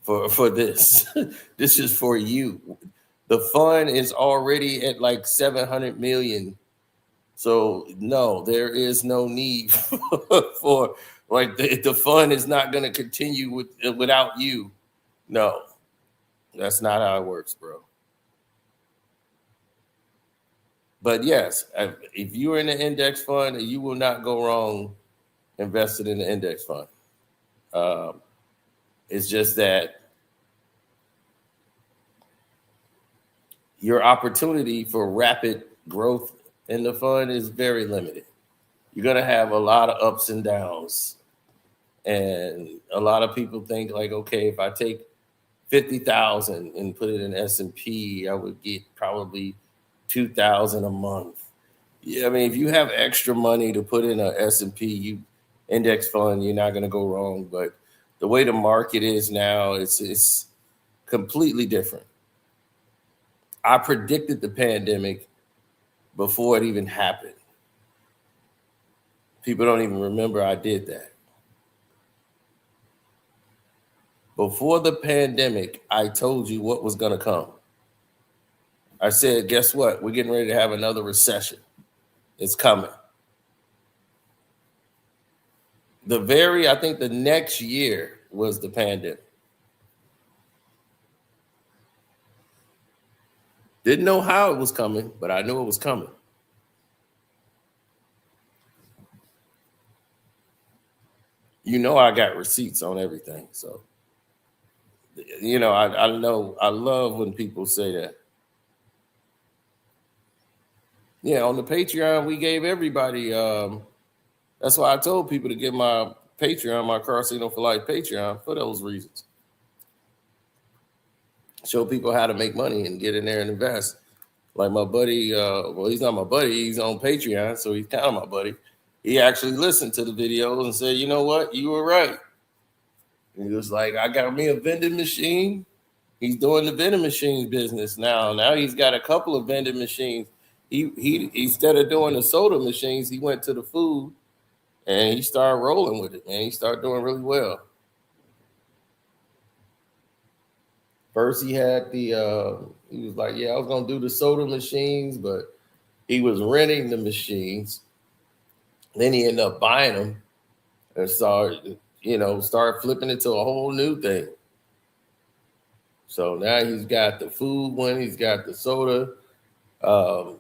for this. This is for you. The fund is already at like 700 million. So no, there is no need for like the fund is not going to continue without you. No, that's not how it works, bro. But yes, if you're in the index fund, you will not go wrong invested in the index fund. It's just that your opportunity for rapid growth in the fund is very limited. You're going to have a lot of ups and downs. And a lot of people think like, okay, if I take 50,000 and put it in S&P, I would get probably 2,000 a month. Yeah, I mean, if you have extra money to put in a S&P index fund, you're not going to go wrong. But the way the market is now, it's completely different. I predicted the pandemic before it even happened. People don't even remember I did that. Before the pandemic, I told you what was going to come. I said, guess what? We're getting ready to have another recession. It's coming. I think the next year was the pandemic. Didn't know how it was coming, but I knew it was coming. You know, I got receipts on everything. So, you know, I know, I love when people say that. Yeah, on the Patreon, we gave everybody, that's why I told people to get my Patreon, my Casino for Life Patreon, for those reasons. Show people how to make money and get in there and invest. Like my buddy, well, he's not my buddy, he's on Patreon, so he's kind of my buddy. He actually listened to the videos and said, you know what, you were right. And he was like, I got me a vending machine. He's doing the vending machine business now. Now he's got a couple of vending machines. He instead of doing the soda machines, he went to the food and he started rolling with it, man. He started doing really well. First, he had he was like, yeah, I was going to do the soda machines, but he was renting the machines. Then he ended up buying them and started flipping it to a whole new thing. So now he's got the food one, he's got the soda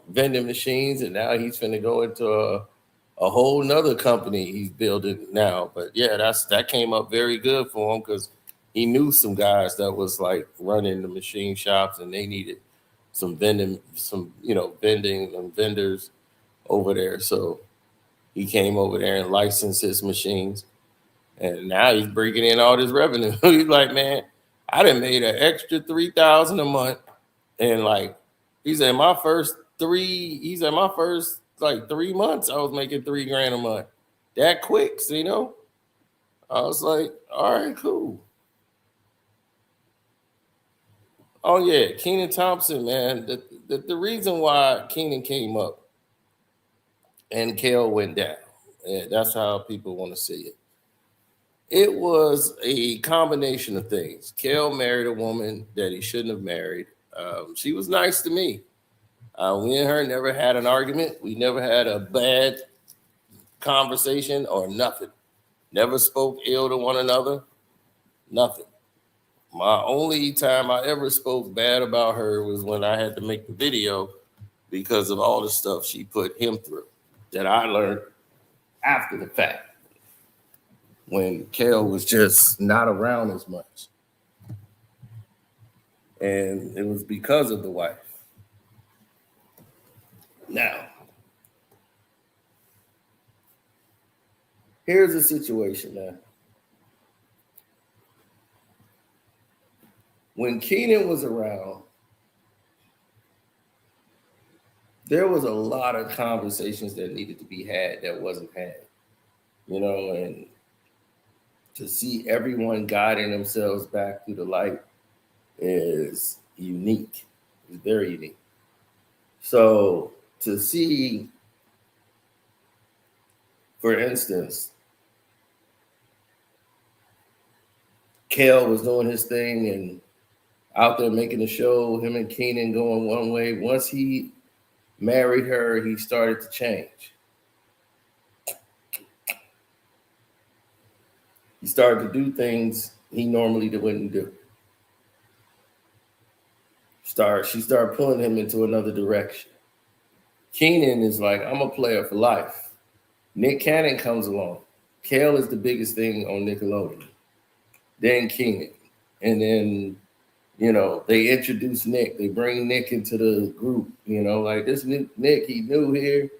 vending machines, and now he's finna go into a whole nother company he's building now. But yeah, that came up very good for him because he knew some guys that was like running the machine shops and they needed some vending and vendors over there. So he came over there and licensed his machines. And now he's bringing in all this revenue. He's like, man, I done made an extra $3,000 a month. And like, he said, my first 3 months, I was making $3,000 a month. That quick, so, you know? I was like, all right, cool. Oh yeah, Keenan Thompson, man. The reason why Keenan came up and Kel went down, that's how people want to see it. It was a combination of things. Kel married a woman that he shouldn't have married. She was nice to me. We and her never had an argument. We never had a bad conversation or nothing. Never spoke ill to one another. Nothing. My only time I ever spoke bad about her was when I had to make the video because of all the stuff she put him through that I learned after the fact when Kel was just not around as much. And it was because of the wife. Now, here's the situation, man. When Keenan was around, there was a lot of conversations that needed to be had that wasn't had, you know, and to see everyone guiding themselves back through the light is unique. It's very unique. So to see, for instance, Kel was doing his thing and out there making a show, him and Keenan going one way. Once he married her, he started to change. He started to do things he normally wouldn't do. She started pulling him into another direction. Keenan is like, I'm a player for life. Nick Cannon comes along. Kel is the biggest thing on Nickelodeon. Then Keenan. And then, you know, they introduce Nick. They bring Nick into the group. You know, like this Nick, he new here.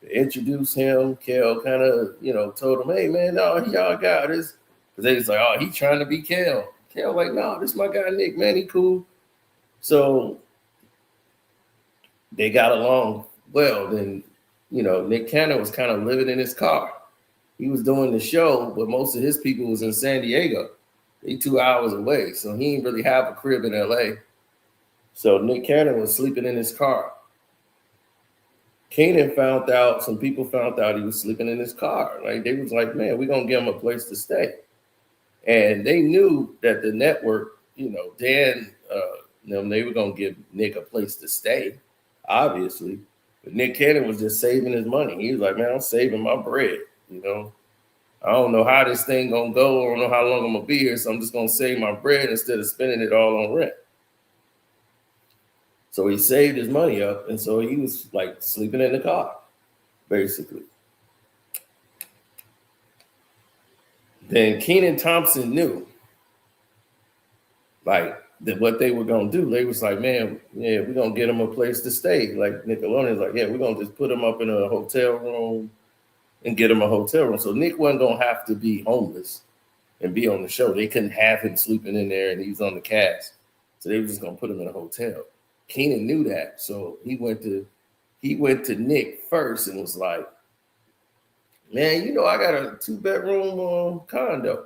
They introduce him. Kel kind of, you know, told him, hey, man, no, y'all got this. Because they was like, oh, he trying to be Kel. Kel like, no, this is my guy Nick, man, he cool. So they got along well. Then, you know, Nick Cannon was kind of living in his car. He was doing the show, but most of his people was in San Diego. They 2 hours away, so he didn't really have a crib in LA. So Nick Cannon was sleeping in his car. Kanan found out, some people found out he was sleeping in his car. Like they was like, man, we're gonna give him a place to stay. And they knew that the network, you know, Dan, them, they were gonna give Nick a place to stay, obviously. But Nick Cannon was just saving his money. He was like, man, I'm saving my bread, you know. I don't know how this thing gonna go. I don't know how long I'm gonna be here, so I'm just gonna save my bread instead of spending it all on rent. So he saved his money up, and so he was like sleeping in the car, basically. Then Kenan Thompson knew, like, that what they were gonna do. They was like, man, yeah, we're gonna get him a place to stay. Like Nickelodeon's like, yeah, we're gonna just put him up in a hotel room and get him a hotel room. So Nick wasn't gonna have to be homeless and be on the show. They couldn't have him sleeping in there and he was on the cast. So they were just gonna put him in a hotel. Kenan knew that. So he went to Nick first and was like, man, you know, I got a 2-bedroom condo.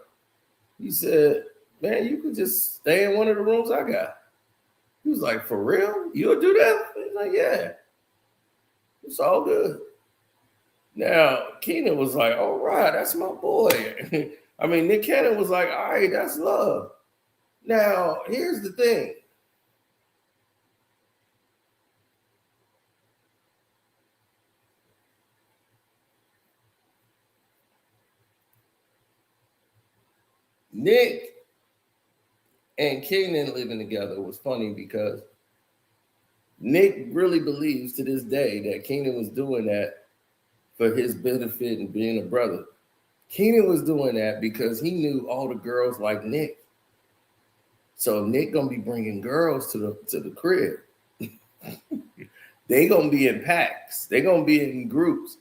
He said, man, you could just stay in one of the rooms I got. He was like, for real? You'll do that? He's like, yeah. It's all good. Now, Kenan was like, all right, that's my boy. I mean, Nick Cannon was like, all right, that's love. Now, here's the thing. Nick and Kenan living together was funny because Nick really believes to this day that Kenan was doing that for his benefit and being a brother. Kenan was doing that because he knew all the girls like Nick. So Nick gonna be bringing girls to the crib. They gonna be in packs. They gonna be in groups.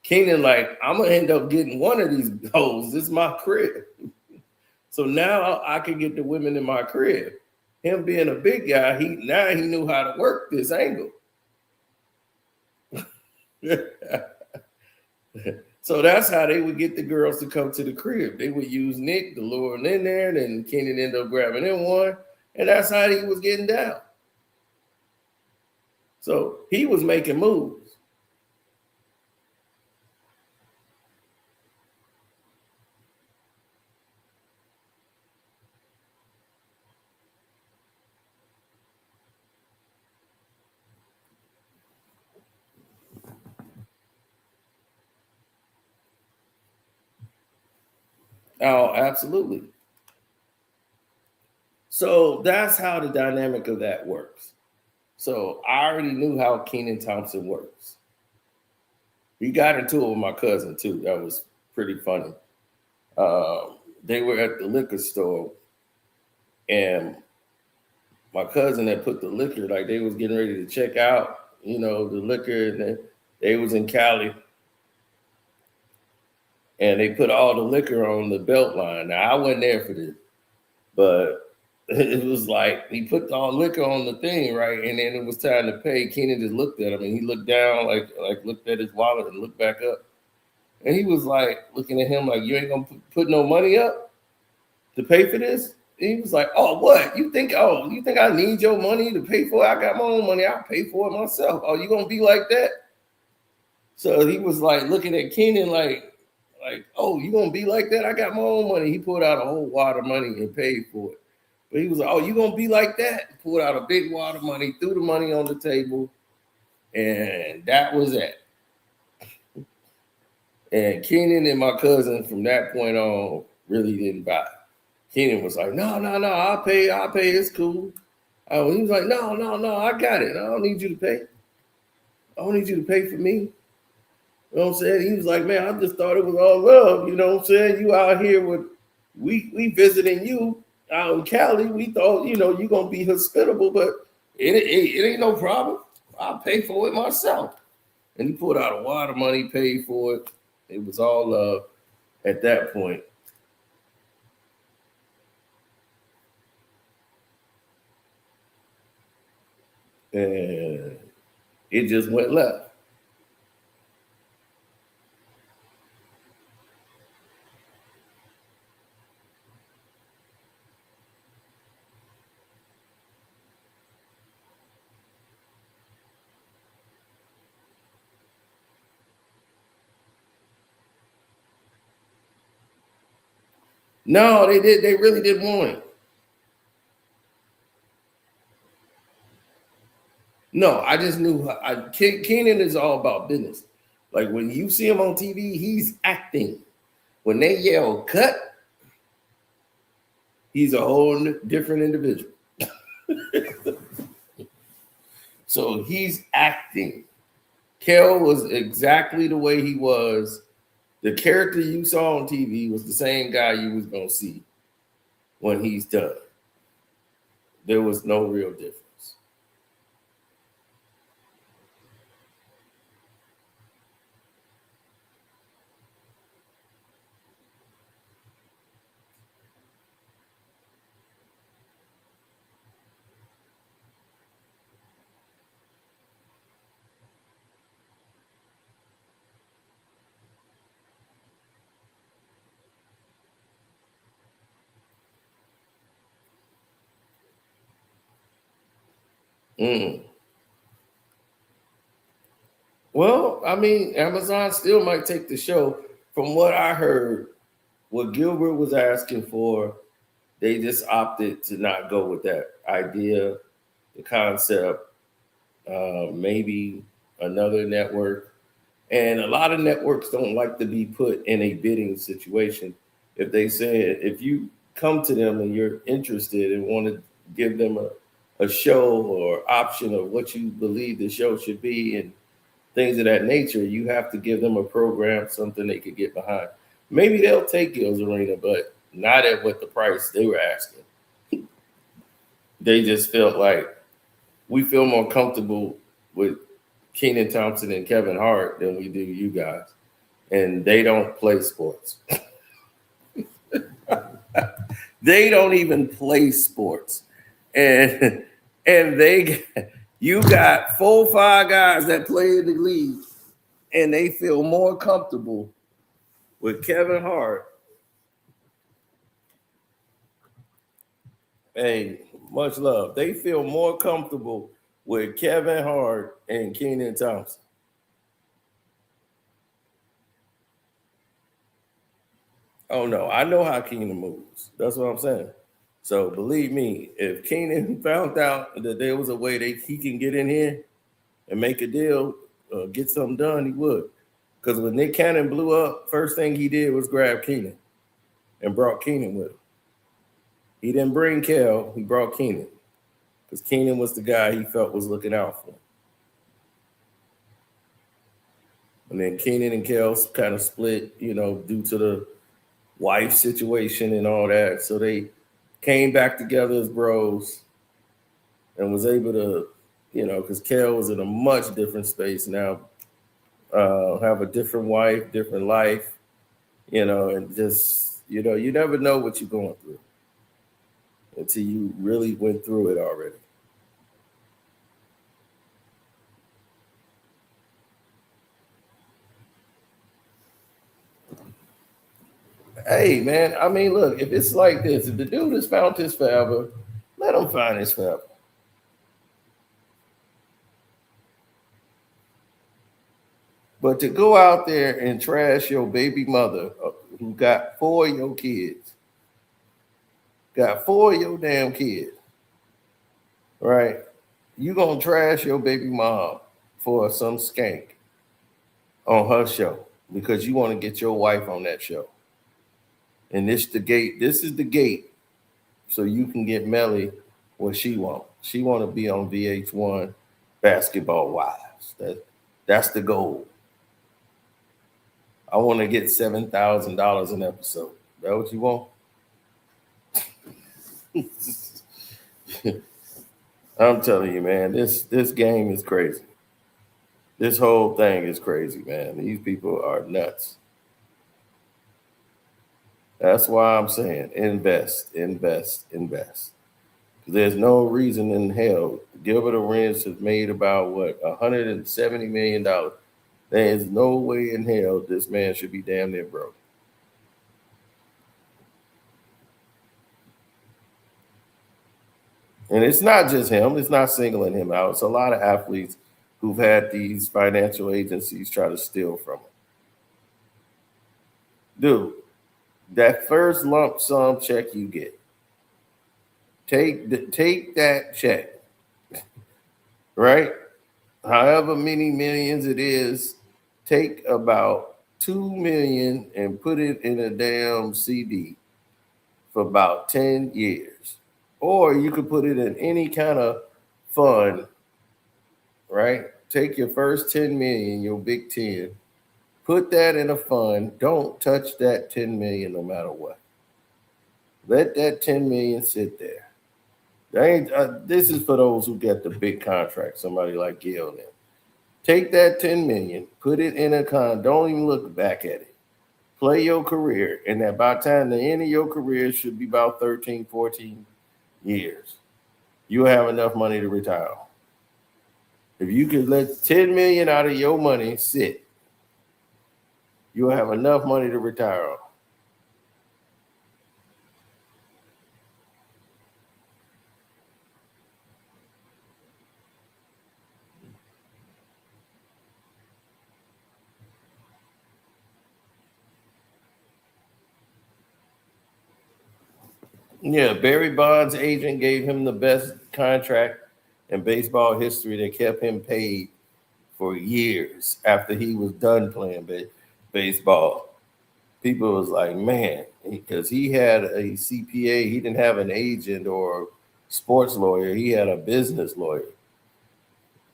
Kenan like, I'm gonna end up getting one of these hoes. This is my crib. So now I can get the women in my crib. Him being a big guy, he knew how to work this angle. So that's how they would get the girls to come to the crib. They would use Nick to lure them in there, and then Kenan ended up grabbing him one, and that's how he was getting down. So he was making moves. Oh, absolutely. So that's how the dynamic of that works. So I already knew how Kenan Thompson works. He got into it with my cousin too. That was pretty funny. They were at the liquor store, and my cousin had put the liquor, like they was getting ready to check out, the liquor, and they was in Cali, and they put all the liquor on the belt line. Now I wasn't there for this, but it was like he put all the liquor on the thing, right? And then it was time to pay. Kenan just looked at him, and he looked down, like looked at his wallet and looked back up. And he was like looking at him like, you ain't gonna put no money up to pay for this? And he was like, oh, what? You think I need your money to pay for it? I got my own money. I'll pay for it myself. Oh, you gonna be like that? So he was like looking at Kenan like, oh, you gonna be like that? I got my own money. He pulled out a whole wad of money and paid for it. But he was like, oh, you gonna be like that? He pulled out a big wad of money, threw the money on the table, and that was it. And Kenan and my cousin from that point on really didn't buy it. Kenan was like, no, I'll pay, it's cool. Oh, he was like, no, I got it. I don't need you to pay. I don't need you to pay for me. You know what I'm saying? He was like, man, I just thought it was all love. You know what I'm saying? You out here with, we visiting you out in Cali. We thought, you're going to be hospitable, but it ain't no problem. I'll pay for it myself. And he pulled out a wad of money, paid for it. It was all love at that point. And it just went left. No, they did. They really didn't want it. No, I just knew. Kenan is all about business. Like when you see him on TV, he's acting. When they yell "cut," he's a whole different individual. So he's acting. Kel was exactly the way he was. The character you saw on TV was the same guy you was gonna see when he's done. There was no real difference. Well, I mean, Amazon still might take the show. From what I heard, what Gilbert was asking for, they just opted to not go with that idea, the concept, maybe another network. And a lot of networks don't like to be put in a bidding situation. If they say, if you come to them and you're interested and want to give them a show or option of what you believe the show should be and things of that nature, you have to give them a program, something they could get behind. Maybe they'll take Gil's Arena, but not at what the price they were asking. They just felt like we feel more comfortable with Kenan Thompson and Kevin Hart than we do you guys. And they don't play sports. They don't even play sports. And you got 4 or 5 guys that play in the league, and they feel more comfortable with Kevin Hart. Hey, much love. They feel more comfortable with Kevin Hart and Kenan Thompson. Oh no, I know how Kenan moves. That's what I'm saying. So believe me, if Kenan found out that there was a way he can get in here and make a deal, get something done, he would. Because when Nick Cannon blew up, first thing he did was grab Kenan and brought Kenan with him. He didn't bring Kel, he brought Keenan. Because Keenan was the guy he felt was looking out for him. And then Keenan and Kel kind of split, due to the wife situation and all that. So they came back together as bros and was able to, because Kel was in a much different space now, have a different wife, different life, and just, you never know what you're going through until you really went through it already. Hey, man, I mean, look, if it's like this, if the dude has found his forever, let him find his forever. But to go out there and trash your baby mother who got 4 of your kids, got 4 of your damn kids, right? You gonna trash your baby mom for some skank on her show because you want to get your wife on that show. And this is the gate so you can get Melly what she want. She want to be on VH1 Basketball Wives. That's the goal. I want to get $7,000 an episode. That what you want? I'm telling you, man, this game is crazy. This whole thing is crazy, man. These people are nuts. That's why I'm saying invest. There's no reason in hell. Gilbert Arenas has made about $170 million. There is no way in hell this man should be damn near broke. And it's not just him. It's not singling him out. It's a lot of athletes who've had these financial agencies try to steal from them. Dude, that first lump sum check you get, take that check, right? However many millions it is, take about $2 million and put it in a damn CD for about 10 years. Or you could put it in any kind of fund, right? Take your first 10 million, your big 10, put that in a fund. Don't touch that 10 million no matter what. Let that 10 million sit there. This is for those who get the big contract, somebody like Gil and them. Take that 10 million, put it in a don't even look back at it. Play your career, and that by the time the end of your career should be about 13, 14 years. You'll have enough money to retire. If you could let 10 million out of your money sit, you'll have enough money to retire on. Yeah, Barry Bonds' agent gave him the best contract in baseball history that kept him paid for years after he was done playing baseball. People was like, man, because he had a CPA, he didn't have an agent or sports lawyer. He had a business lawyer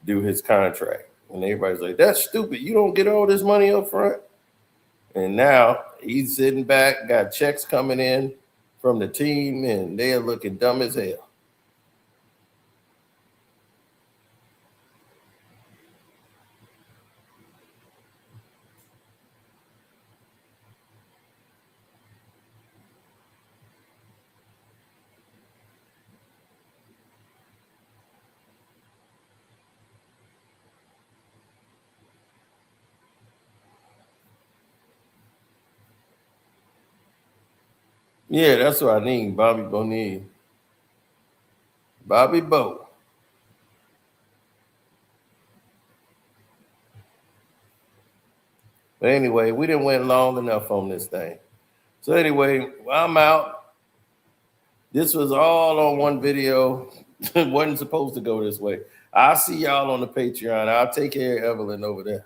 do his contract. And everybody's like, that's stupid. You don't get all this money up front. And now he's sitting back, got checks coming in from the team, and they're looking dumb as hell. Yeah, that's what I need, Bobby Bonilla. Bobby Bo. But anyway, we didn't went long enough on this thing. So anyway, I'm out. This was all on one video. It wasn't supposed to go this way. I'll see y'all on the Patreon. I'll take care of Evelyn over there.